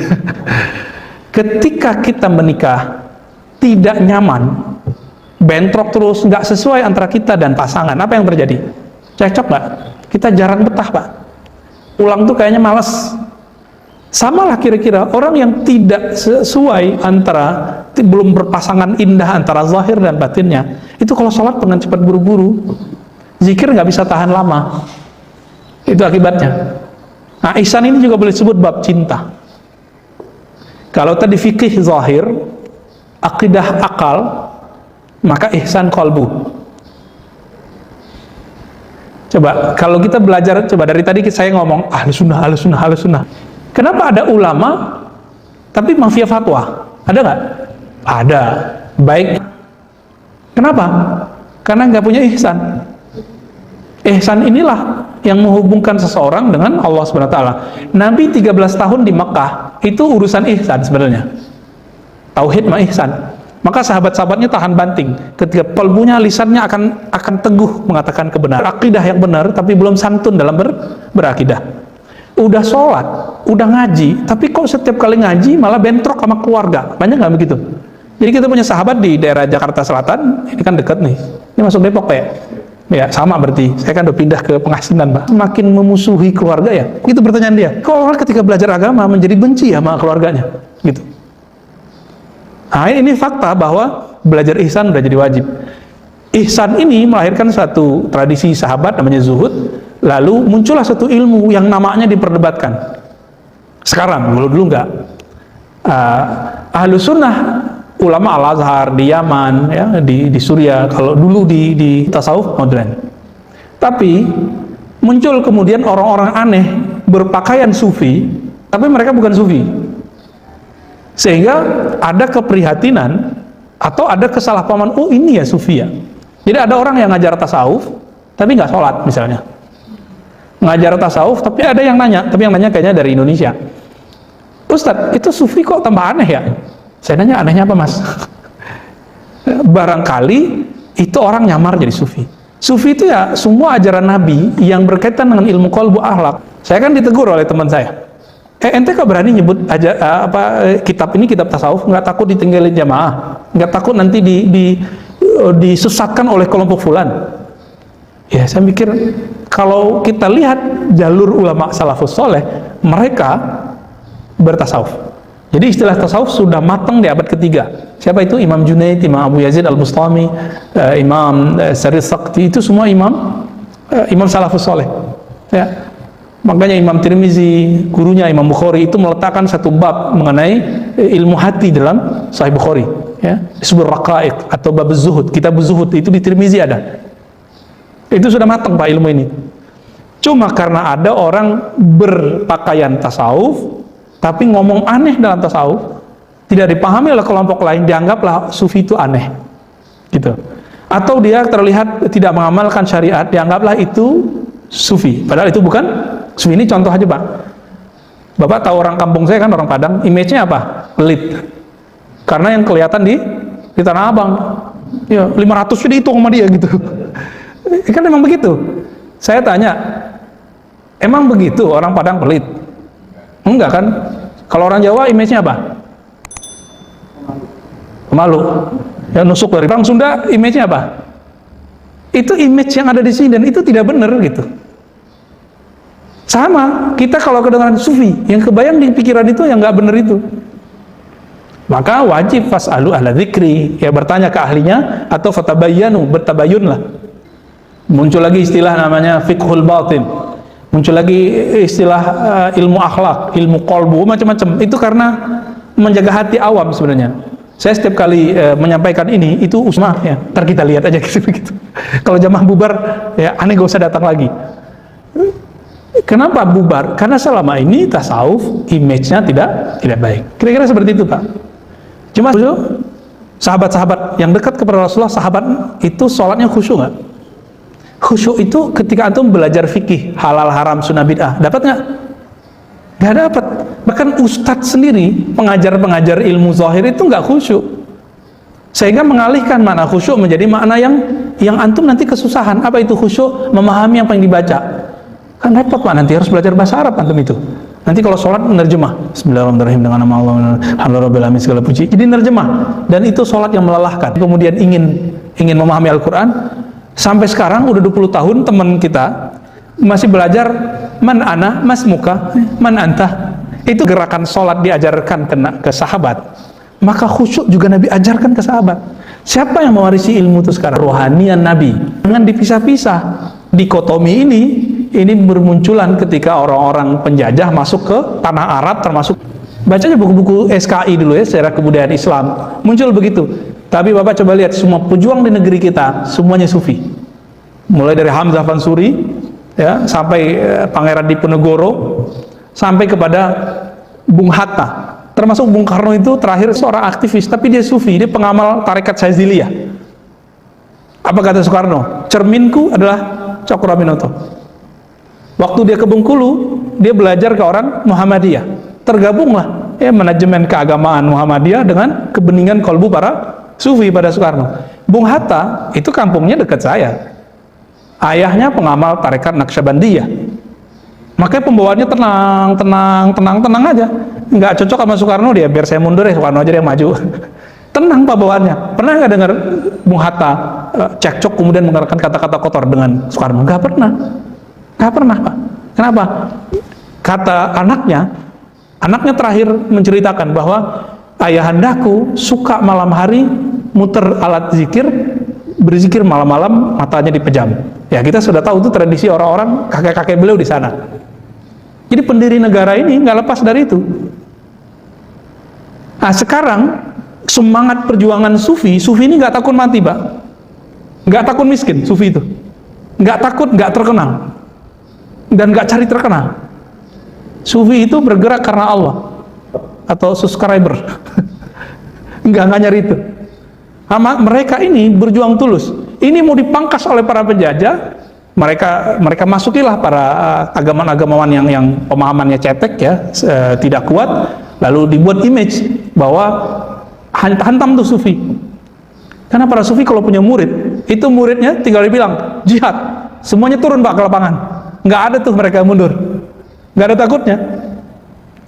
Ketika kita menikah, tidak nyaman, bentrok terus, nggak sesuai antara kita dan pasangan, apa yang terjadi? Cekcok nggak? Kita jarang betah, Pak. Pulang tuh kayaknya malas. Sama lah kira-kira orang yang tidak sesuai antara, belum berpasangan indah antara zahir dan batinnya, itu kalau sholat pengen cepat buru-buru, zikir nggak bisa tahan lama. Itu akibatnya. Nah, ihsan ini juga boleh disebut bab cinta. Kalau tadi fikih zahir, akidah akal, maka ihsan qalbu. Coba kalau kita belajar, coba dari tadi saya ngomong ahlu sunnah, ahlu sunnah, ahlu sunnah. Kenapa ada ulama tapi mafia fatwa? Ada nggak? Ada. Baik. Kenapa? Karena nggak punya ihsan. Ihsan inilah yang menghubungkan seseorang dengan Allah SWT. Nabi 13 tahun di Mekah, itu urusan ihsan sebenarnya. Tauhid ma ihsan. Maka sahabat-sahabatnya tahan banting ketika kalbunya, lisannya akan teguh mengatakan kebenaran, akidah yang benar, tapi belum santun dalam berakidah. Udah sholat, udah ngaji, tapi kok setiap kali ngaji malah bentrok sama keluarga. Banyak nggak begitu? Jadi kita punya sahabat di daerah Jakarta Selatan, ini kan dekat nih. Ini masuk Depok Pak ya? Ya sama berarti, saya kan udah pindah ke Pengasinan Pak. Makin memusuhi keluarga ya, itu pertanyaan dia. Kok orang ketika belajar agama menjadi benci sama keluarganya? Gitu. Nah ini fakta bahwa belajar ihsan udah jadi wajib. Ihsan ini melahirkan satu tradisi sahabat namanya zuhud, lalu muncullah satu ilmu yang namanya diperdebatkan. Sekarang, dulu enggak. Ahlus sunnah, ulama Al-Azhar di Yaman, ya, di Suriah, kalau dulu di tasawuf modern. Tapi muncul kemudian orang-orang aneh berpakaian sufi, tapi mereka bukan sufi. Sehingga ada keprihatinan atau ada kesalahpahaman, oh ini ya sufi ya. Jadi ada orang yang ngajar tasawuf tapi nggak sholat misalnya. Ngajar tasawuf tapi ada yang nanya, tapi yang nanya kayaknya dari Indonesia. Ustadz, itu sufi kok tambah aneh ya? Saya nanya, anehnya apa mas? Barangkali itu orang nyamar jadi sufi. Sufi itu ya semua ajaran Nabi yang berkaitan dengan ilmu qalbu akhlak. Saya kan ditegur oleh teman saya. Ente kok berani nyebut kitab ini kitab tasawuf, nggak takut ditinggalin jamaah, nggak takut nanti disesatkan oleh kelompok fulan? Ya saya mikir kalau kita lihat jalur ulama salafus soleh, mereka bertasawuf. Jadi istilah tasawuf sudah matang di abad ketiga. Siapa itu? Imam Junaid, Imam Abu Yazid Al-Bustami, Imam Sarid Sakti, itu semua imam salafus soleh. Ya. Makanya Imam Tirmizi, gurunya Imam Bukhari, itu meletakkan satu bab mengenai ilmu hati dalam Sahih Bukhari, ya, disebut Raqaiq atau bab zuhud, kitab zuhud, itu di Tirmizi ada. Itu sudah matang Pak ilmu ini. Cuma karena ada orang berpakaian tasawuf tapi ngomong aneh dalam tasawuf, tidak dipahami oleh kelompok lain, dianggaplah sufi itu aneh gitu. Atau dia terlihat tidak mengamalkan syariat, dianggaplah itu sufi, padahal itu bukan sufi. Ini contoh aja Pak. Bapak tahu orang kampung saya kan, orang Padang, image-nya apa? Pelit. Karena yang kelihatan di Tanah Abang, ya 500 sudah dihitung sama dia gitu. Kan emang begitu. Saya tanya, emang begitu orang Padang pelit? Enggak kan? Kalau orang Jawa image-nya apa? Pemalu. Ya nusuk dari orang Sunda, image-nya apa? Itu image yang ada di sini dan itu tidak benar gitu. Sama, kita kalau kedengaran sufi, yang kebayang di pikiran itu yang nggak benar itu. Maka wajib fas'alu ahla dzikri, ya bertanya ke ahlinya, atau fatabayyanu, bertabayunlah. Muncul lagi istilah namanya fiqhul batin. Muncul lagi istilah ilmu akhlak, ilmu qalbu, macam-macam. Itu karena menjaga hati awam sebenarnya. Saya setiap kali menyampaikan ini, itu usmah ya, ntar kita lihat aja gitu. Kalau jamaah bubar, ya aneh gak usah datang lagi. Kenapa bubar? Karena selama ini tasawuf image-nya tidak baik. Kira-kira seperti itu Pak. Cuma sahabat-sahabat yang dekat kepada Rasulullah, sahabat itu sholatnya khusyuk nggak? Khusyuk itu ketika antum belajar fikih halal haram sunnah bid'ah, dapat nggak? Nggak dapat. Bahkan ustadz sendiri, pengajar-pengajar ilmu zahir itu nggak khusyuk, sehingga mengalihkan makna khusyuk menjadi makna yang antum nanti kesusahan. Apa itu khusyuk? Memahami apa yang dibaca. Kan repot Pak, nanti harus belajar bahasa Arab antum itu. Nanti kalau sholat menerjemah Bismillahirrahmanirrahim dengan nama Allah, alhamdulillah segala puji, jadi menerjemah, dan itu sholat yang melelahkan. Kemudian ingin memahami Al-Quran. Sampai sekarang udah 20 tahun teman kita masih belajar man ana mas muka man anta. Itu gerakan sholat diajarkan ke sahabat, maka khusyuk juga Nabi ajarkan ke sahabat. Siapa yang mewarisi ilmu itu sekarang? Rohanian Nabi. Jangan dipisah-pisah. Dikotomi ini bermunculan ketika orang-orang penjajah masuk ke tanah Arab, termasuk bacanya buku-buku SKI dulu ya, sejarah kebudayaan Islam, muncul begitu. Tapi Bapak coba lihat semua pejuang di negeri kita semuanya sufi, mulai dari Hamzah Fansuri ya, sampai Pangeran Diponegoro, sampai kepada Bung Hatta, termasuk Bung Karno itu terakhir seorang aktivis, tapi dia sufi, dia pengamal tarekat Syaziliyah. Apa kata Soekarno? Cerminku adalah Cokroaminoto. Waktu dia ke Bengkulu, dia belajar ke orang Muhammadiyah. Tergabunglah ya manajemen keagamaan Muhammadiyah dengan kebeningan kolbu para sufi pada Soekarno. Bung Hatta itu kampungnya dekat saya. Ayahnya pengamal tarekat Naqsyabandiyah. Makanya pembawaannya tenang aja. Nggak cocok sama Soekarno, dia biar saya mundur ya, Soekarno aja yang maju. tenang pak bawaannya. Pernah nggak dengar Bung Hatta cekcok kemudian mengeluarkan kata-kata kotor dengan Soekarno? Nggak pernah pak. Kenapa? Kata anaknya terakhir menceritakan bahwa ayahandaku suka malam hari muter alat zikir, berzikir malam-malam, matanya dipejam. Ya, kita sudah tahu itu tradisi orang-orang kakek-kakek beliau di sana. Jadi pendiri negara ini nggak lepas dari itu. Nah sekarang semangat perjuangan sufi ini nggak takut mati pak, nggak takut miskin. Sufi itu nggak takut nggak terkenal dan nggak cari terkenal. Sufi itu bergerak karena Allah atau subscriber. nggak nyari itu. Mereka ini berjuang tulus. Ini mau dipangkas oleh para penjajah. Mereka masukilah para agamawan yang pemahamannya cetek ya, tidak kuat, lalu dibuat image bahwa hantam tuh sufi. Karena para sufi kalau punya murid, itu muridnya tinggal dibilang jihad, semuanya turun pak ke lapangan. Nggak ada tuh mereka mundur, nggak ada takutnya.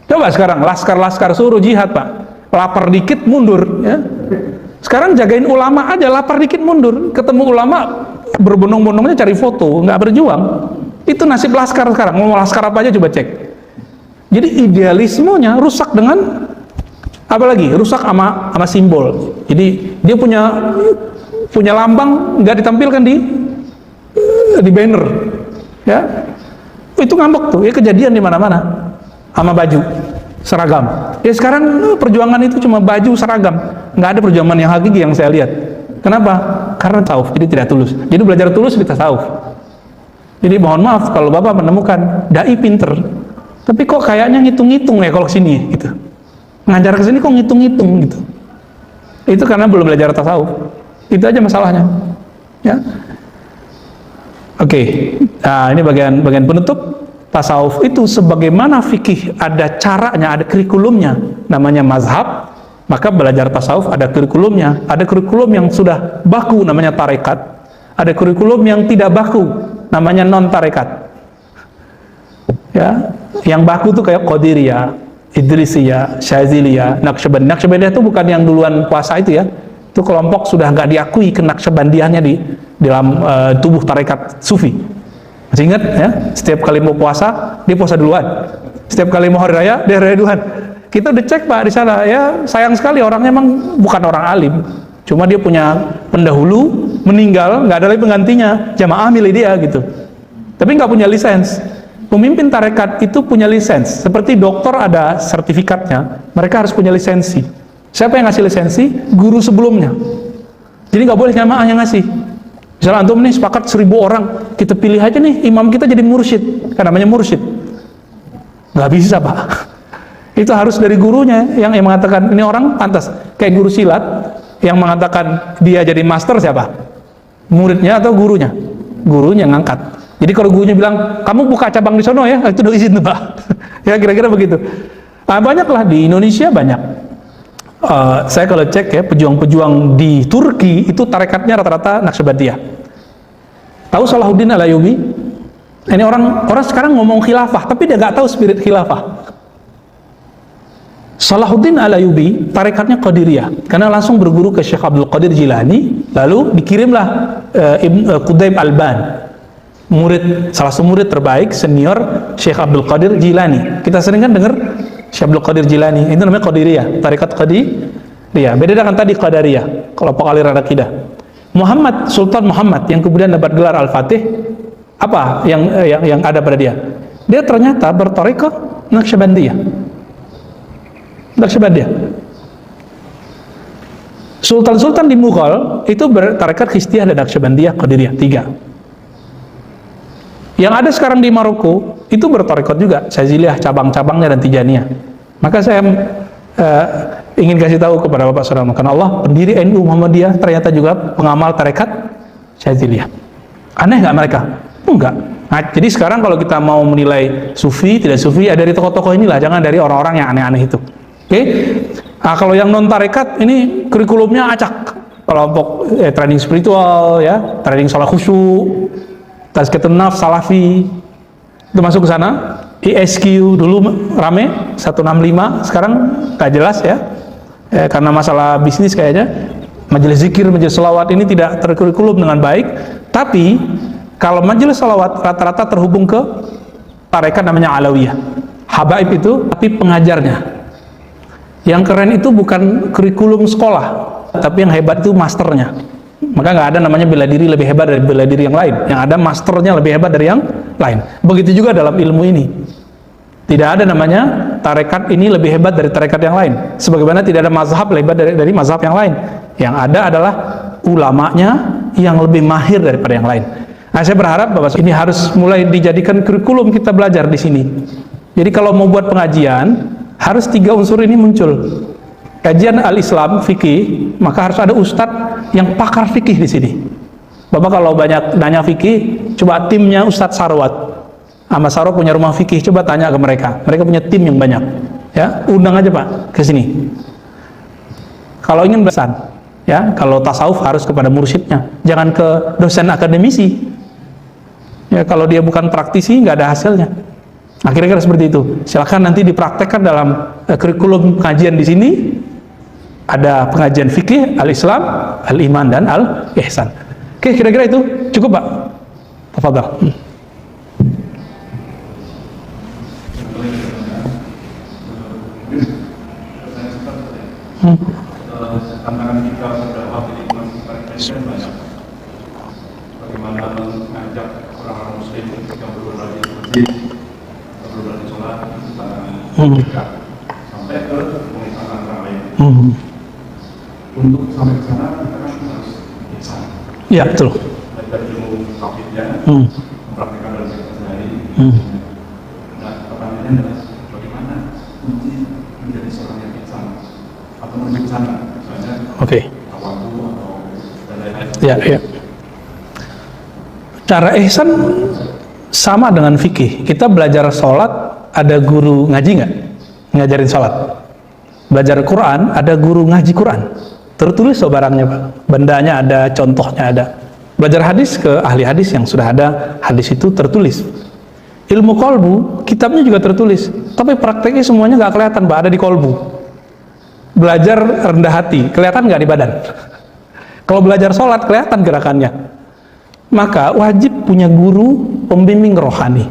Coba sekarang laskar suruh jihad pak, lapar dikit mundur ya. Sekarang jagain ulama aja, lapar dikit mundur, ketemu ulama berbondong-bondongnya cari foto, nggak berjuang. Itu nasib laskar sekarang. Mau laskar apa aja coba cek. Jadi idealismenya rusak dengan apa lagi? Rusak sama simbol. Jadi dia punya lambang nggak ditampilkan di banner, ya. Itu ngambek tuh. Ya kejadian di mana-mana sama baju seragam. Ya sekarang perjuangan itu cuma baju seragam, nggak ada perjuangan yang hakiki yang saya lihat. Kenapa? Karena tasawuf, jadi tidak tulus. Jadi belajar tulus di tasawuf. Jadi mohon maaf kalau Bapak menemukan dai pinter, tapi kok kayaknya ngitung-ngitung ya kalau kesini gitu. Ngajar kesini kok ngitung-ngitung gitu. Itu karena belum belajar tasawuf. Itu aja masalahnya. Ya. Oke. Nah, ini bagian penutup. Tasawuf itu sebagaimana fikih ada caranya, ada kurikulumnya, namanya mazhab. Maka belajar tasawuf ada kurikulumnya. Ada kurikulum yang sudah baku namanya tarekat, ada kurikulum yang tidak baku namanya non tarekat. Ya, yang baku tuh kayak Qadiriyah, Idrisiyah, Syaziliyah, Naqsyabandiyah. Naqsyabandiyah itu bukan yang duluan puasa itu ya. Itu kelompok sudah nggak diakui kenaqsyabandiyahnya di dalam tubuh tarekat sufi. Masih ingat ya? Setiap kali mau puasa, dia puasa duluan. Setiap kali mau hari raya, dia hari raya duluan. Kita udah cek pak di sana, ya sayang sekali orangnya emang bukan orang alim, cuma dia punya pendahulu meninggal, nggak ada lagi penggantinya, jamaah milih dia gitu. Tapi nggak punya lisens. Pemimpin tarekat itu punya lisens, seperti dokter ada sertifikatnya, mereka harus punya lisensi. Siapa yang ngasih lisensi? Guru sebelumnya. Jadi nggak boleh jamaah yang ngasih. Misalnya antum nih sepakat 1000 orang, kita pilih aja nih imam kita jadi mursyid, kan namanya mursyid. Nggak bisa pak. Itu harus dari gurunya yang mengatakan ini orang pantas. Kayak guru silat yang mengatakan dia jadi master siapa? Muridnya atau gurunya? Gurunya ngangkat. Jadi kalau gurunya bilang kamu buka cabang di sono ya, itu udah izin tuh pak. Ya kira-kira begitu. Banyaklah di Indonesia banyak. Saya kalau cek ya pejuang-pejuang di Turki itu tarekatnya rata-rata Naqsyabandiyah. Tahu Salahuddin Al-Ayyubi? Ini orang sekarang ngomong khilafah, tapi dia nggak tahu spirit khilafah. Salahuddin Al-Ayyubi tarekatnya Qadiriyah, karena langsung berguru ke Syekh Abdul Qadir Jilani, lalu dikirimlah Qudaib Alban, salah satu murid terbaik senior Syekh Abdul Qadir Jilani. Kita sering kan dengar Syekh Abdul Qadir Jilani, itu namanya Qadiriyah, tarekat Qadiriyah. Beda dengan tadi Qadariyah, kelompok aliran akidah. Muhammad, Sultan Muhammad yang kemudian dapat gelar Al-Fatih, apa yang ada pada dia? Dia ternyata bertarekat Naqsyabandiyah. Sultan-sultan di Mughal itu bertarekat Chistiyah dan Naqsyabandiyah, Qadiriyah, 3. Yang ada sekarang di Maroko itu bertarekat juga Syaziliyah, cabang-cabangnya dan Tijaniyah. Maka saya ingin kasih tahu kepada Bapak Saudara, karena Allah pendiri NU Muhammadiyah ternyata juga pengamal tarekat Syaziliyah. Aneh nggak mereka? Enggak. Nah, jadi sekarang kalau kita mau menilai sufi tidak sufi, ya dari tokoh-tokoh inilah, jangan dari orang-orang yang aneh-aneh itu. Oke? Nah, kalau yang non tarekat ini kurikulumnya acak, kelompok training spiritual, ya, training sholat khusyuk, tazkiyatun nafs, salafi, itu masuk ke sana. ISQ dulu rame 165, sekarang nggak jelas ya. karena masalah bisnis kayaknya majelis zikir, majelis salawat ini tidak terkurikulum dengan baik. Tapi kalau majelis salawat rata-rata terhubung ke tarekat namanya Alawiyah. Habaib itu tapi pengajarnya. Yang keren itu bukan kurikulum sekolah, tapi yang hebat itu masternya. Maka nggak ada namanya bela diri lebih hebat dari bela diri yang lain. Yang ada masternya lebih hebat dari yang lain. Begitu juga dalam ilmu ini. Tidak ada namanya tarekat ini lebih hebat dari tarekat yang lain. Sebagaimana tidak ada mazhab lebih hebat dari mazhab yang lain. Yang ada adalah ulamanya yang lebih mahir daripada yang lain. Nah, saya berharap bahwa ini harus mulai dijadikan kurikulum kita belajar di sini. Jadi kalau mau buat pengajian, harus 3 unsur ini muncul. Kajian al-Islam, fikih, maka harus ada ustadz yang pakar fikih di sini. Bapak kalau banyak nanya fikih, coba timnya Ustadz Sarwat. Ahmad Sarwat punya rumah fikih, coba tanya ke mereka. Mereka punya tim yang banyak. Ya, undang aja Pak ke sini. Kalau ingin besan, ya, kalau tasawuf harus kepada mursyidnya, jangan ke dosen akademisi. Ya, kalau dia bukan praktisi, nggak ada hasilnya. Nah, kira-kira seperti itu. Silakan nanti dipraktekkan dalam kurikulum pengajian di sini. Ada pengajian fikih, al-Islam, al-Iman, dan al-Ihsan. Oke, kira-kira itu cukup, Pak? Tafadhal. Tantangan kita berdakwah di lingkungan sekitar banyak. Bagaimana mengajak orang-orang muslim ketika berdoa di masjid, berdoa di sholat, tantangan sampai ke pengisahan orang lain. Untuk sampai ke sana kita kan harus ihsan. Ya, betul. Dari ilmu tauhidnya, mempraktikkan dalam kehidupan sehari. Nah, pertanyaannya adalah bagaimana kunci menjadi seorang yang ihsan atau menuju ke sana? Oke. Tawadu atau dan lain-lain. Ya, ya. Cara ihsan sama dengan fikih. Kita belajar sholat, ada guru ngaji nggak? Ngajarin sholat. Belajar Quran, ada guru ngaji Quran. Tertulis so barangnya, Pak. Bendanya ada, contohnya ada. Belajar hadis ke ahli hadis yang sudah ada hadis itu tertulis. Ilmu kolbu, kitabnya juga tertulis. Tapi prakteknya semuanya nggak kelihatan, Pak, ada di kolbu. Belajar rendah hati, kelihatan nggak di badan? Kalau belajar sholat, kelihatan gerakannya. Maka wajib punya guru pembimbing rohani.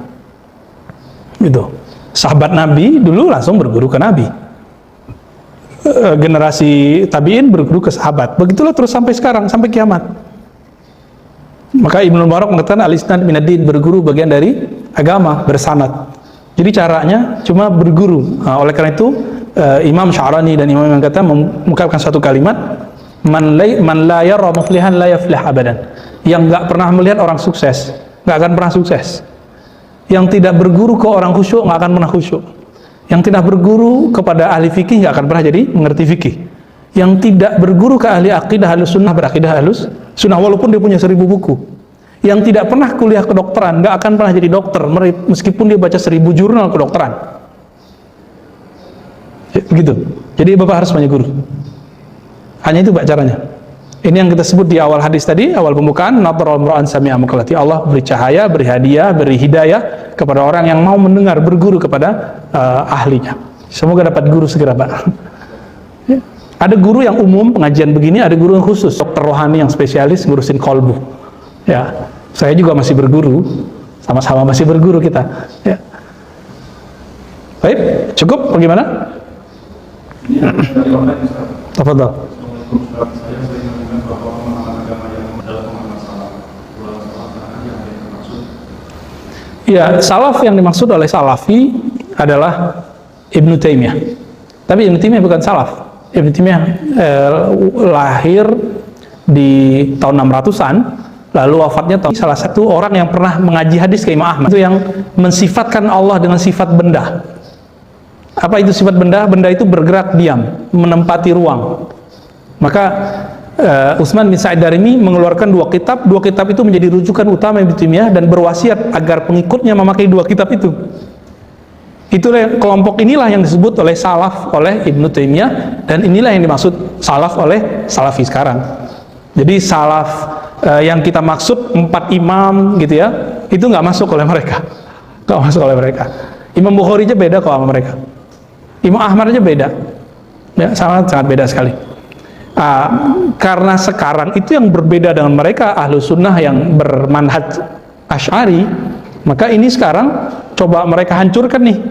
Gitu. Sahabat Nabi dulu langsung berguru ke Nabi. Generasi tabi'in berguru ke sahabat. Begitulah terus sampai sekarang, sampai kiamat. Maka Ibnu Mubarak mengatakan al-isnad minad-din, berguru bagian dari agama, bersanad. Jadi caranya cuma berguru. Nah, oleh karena itu Imam Sya'rani dan Imam yang kata mengungkapkan satu kalimat, man la yara muflihan la yaflih abadan. Yang nggak pernah melihat orang sukses, nggak akan pernah sukses. Yang tidak berguru ke orang khusyuk, nggak akan pernah khusyuk. Yang tidak berguru kepada ahli fikih, nggak akan pernah jadi mengerti fikih. Yang tidak berguru ke ahli akidah halus sunnah, berakidah halus sunnah, walaupun dia punya 1000 buku. Yang tidak pernah kuliah kedokteran, nggak akan pernah jadi dokter, meskipun dia baca 1000 jurnal kedokteran. Begitu. Jadi Bapak harus punya guru. Hanya itu Pak caranya. Ini yang kita sebut di awal hadis tadi, awal pembukaan, nadhara imra'an sami'a maqalati. Allah beri cahaya, beri hadiah, beri hidayah kepada orang yang mau mendengar, berguru kepada ahlinya. Semoga dapat guru segera, Pak. Ya. Ada guru yang umum pengajian begini, ada guru yang khusus, dokter rohani yang spesialis ngurusin kolbu. Ya, saya juga masih berguru, sama-sama masih berguru kita. Ya. Baik, cukup? Bagaimana? Tafadhal. Ya, salaf yang dimaksud oleh salafi adalah Ibnu Taimiyah. Tapi Ibnu Taimiyah bukan salaf. Ibnu Taimiyah lahir di tahun 600-an, lalu wafatnya tahun. Salah satu orang yang pernah mengaji hadis ke Imam Ahmad, itu yang mensifatkan Allah dengan sifat benda. Apa itu sifat benda? Benda itu bergerak diam, menempati ruang. Maka Utsman bin Sa'id Darimi mengeluarkan 2 kitab. 2 kitab itu menjadi rujukan utama Ibnu Taimiyah dan berwasiat agar pengikutnya memakai 2 kitab itu. Itulah kelompok inilah yang disebut oleh salaf oleh Ibnu Taimiyah, dan inilah yang dimaksud salaf oleh salafi sekarang. Jadi salaf yang kita maksud 4 imam gitu ya, itu nggak masuk oleh mereka. Nggak masuk oleh mereka. Imam Bukhari aja beda kok sama mereka. Imam Ahmad aja beda. Ya, sangat beda sekali. Karena sekarang itu yang berbeda dengan mereka ahlu sunnah yang bermanhaj Asy'ari, maka ini sekarang coba mereka hancurkan nih.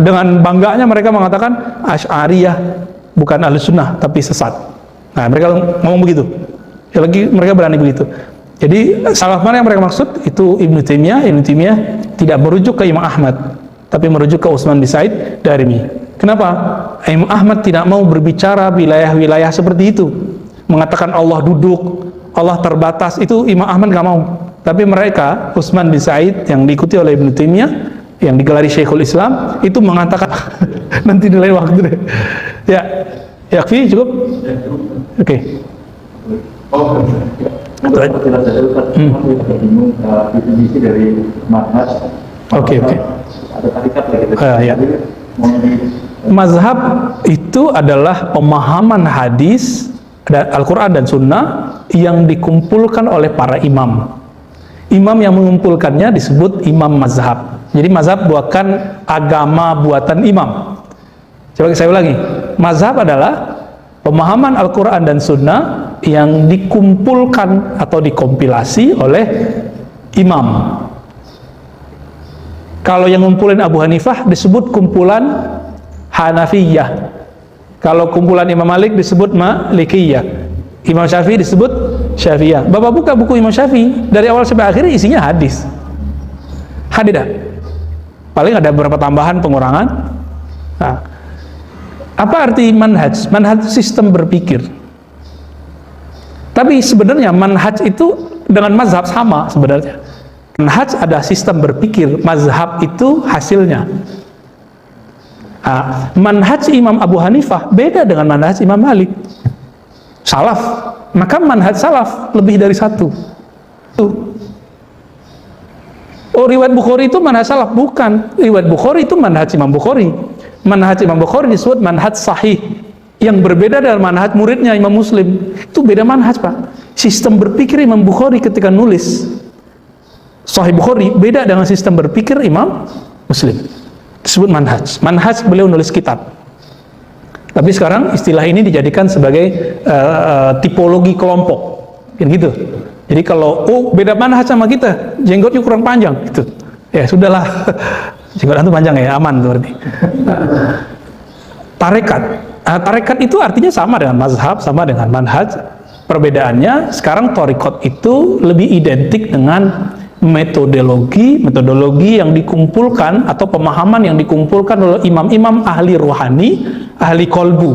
Dengan bangganya mereka mengatakan Asy'ariyah bukan ahlu sunnah tapi sesat. Nah, mereka ngomong begitu. Ya, lagi mereka berani begitu. Jadi salaf mana yang mereka maksud? Itu Ibnu Taimiyah tidak merujuk ke Imam Ahmad, tapi merujuk ke Utsman bin Said Darimi. Kenapa? Imam Ahmad tidak mau berbicara wilayah-wilayah seperti itu, mengatakan Allah duduk, Allah terbatas, itu Imam Ahmad nggak mau. Tapi mereka, Utsman bin Said yang diikuti oleh Ibnu Taimiyah, yang digelari Syekhul Islam, itu mengatakan nanti di lain waktu deh. Ya, yakfi cukup? Oke. Definisi dari manhaj. Oke. Ada tarikat lagi. Ya. Mazhab itu adalah pemahaman hadis dan Al-Quran dan Sunnah yang dikumpulkan oleh para imam. Imam yang mengumpulkannya disebut imam mazhab. Jadi mazhab bukan agama buatan imam. Coba saya ulangi. Mazhab adalah pemahaman Al-Quran dan Sunnah yang dikumpulkan atau dikompilasi oleh imam. Kalau yang ngumpulin Abu Hanifah disebut kumpulan Hanafiyah. Kalau kumpulan Imam Malik disebut Malikiyah. Imam Syafi'i disebut Syafi'iyah. Bapak buka buku Imam Syafi'i dari awal sampai akhir isinya hadis. Hadis dah. Paling ada beberapa tambahan pengurangan. Nah, apa arti manhaj? Manhaj sistem berpikir. Tapi sebenarnya manhaj itu dengan mazhab sama sebenarnya. Manhaj ada sistem berpikir, mazhab itu hasilnya. Manhaj Imam Abu Hanifah beda dengan manhaj Imam Malik. Salaf, maka manhaj salaf lebih dari satu. Oh, riwayat Bukhari itu manhaj salaf? Bukan. Riwayat Bukhari itu manhaj Imam Bukhari. Manhaj Imam Bukhari disebut manhaj sahih, yang berbeda dengan manhaj muridnya Imam Muslim. Itu beda manhaj, Pak. Sistem berpikir Imam Bukhari ketika nulis Sahih Bukhari beda dengan sistem berpikir Imam Muslim. Disebut manhaj. Manhaj beliau nulis kitab. Tapi sekarang istilah ini dijadikan sebagai tipologi kelompok, kan gitu. Jadi kalau beda manhaj sama kita, jenggotnya kurang panjang, gitu. Ya sudahlah, jenggot itu panjang ya, aman berarti. Tarekat. Tarekat itu artinya sama dengan mazhab, sama dengan manhaj. Perbedaannya sekarang thariqat itu lebih identik dengan metodologi yang dikumpulkan atau pemahaman yang dikumpulkan oleh imam-imam ahli rohani, ahli kolbu.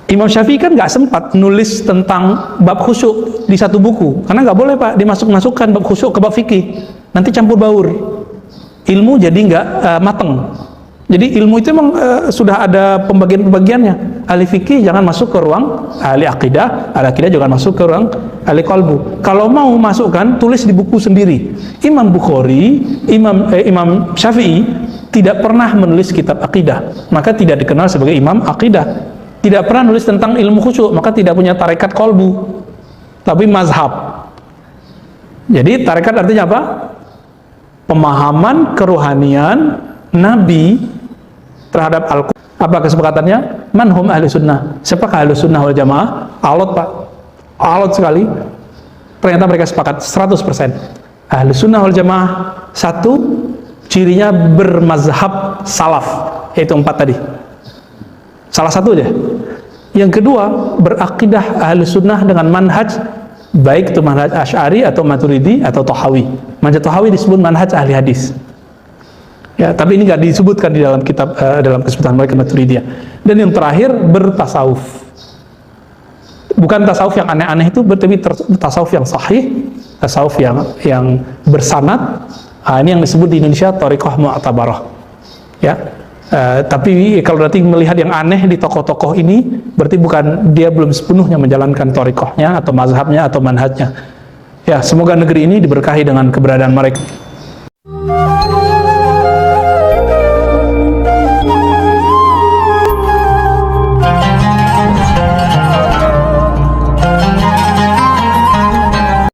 Imam Syafi'i kan nggak sempat nulis tentang bab khusyuk di satu buku, karena nggak boleh, Pak, dimasukkan bab khusyuk ke bab fikih, nanti campur baur, ilmu jadi nggak mateng. Jadi ilmu itu memang sudah ada pembagian-pembagiannya. Ahli fikih jangan masuk ke ruang ahli akidah, ahli akidah jangan masuk ke ruang ahli qalbu. Kalau mau masukkan, tulis di buku sendiri. Imam Bukhari, Imam Syafi'i tidak pernah menulis kitab akidah, maka tidak dikenal sebagai imam akidah. Tidak pernah nulis tentang ilmu khusyuk, maka tidak punya tarekat qalbu, tapi mazhab. Jadi tarekat artinya apa? Pemahaman kerohanian Nabi terhadap Al-Quran. Apa kesepakatannya? Manhum ahli sunnah. Siapakah ahli sunnah wal jamaah? Alot, Pak. Alot sekali. Ternyata mereka sepakat 100%. Ahli sunnah wal jamaah, satu, cirinya bermazhab salaf, yaitu 4 tadi. Salah satu aja. Yang kedua, berakidah ahli sunnah dengan manhaj, baik itu manhaj Asy'ari atau Maturidi atau Tahawi. Manhaj Tahawi disebut manhaj ahli hadis. Ya, tapi ini nggak disebutkan di dalam kitab, dalam kesebutkan mereka Maturidiyah. Dan yang terakhir, bertasawuf. Bukan tasawuf yang aneh-aneh itu, tapi tasawuf yang sahih, tasawuf yang bersanad. Ini yang disebut di Indonesia thariqah mu'tabarah. Ya, tapi kalau nanti melihat yang aneh di tokoh-tokoh ini, berarti bukan, dia belum sepenuhnya menjalankan thariqahnya atau mazhabnya atau manhajnya. Ya, semoga negeri ini diberkahi dengan keberadaan mereka.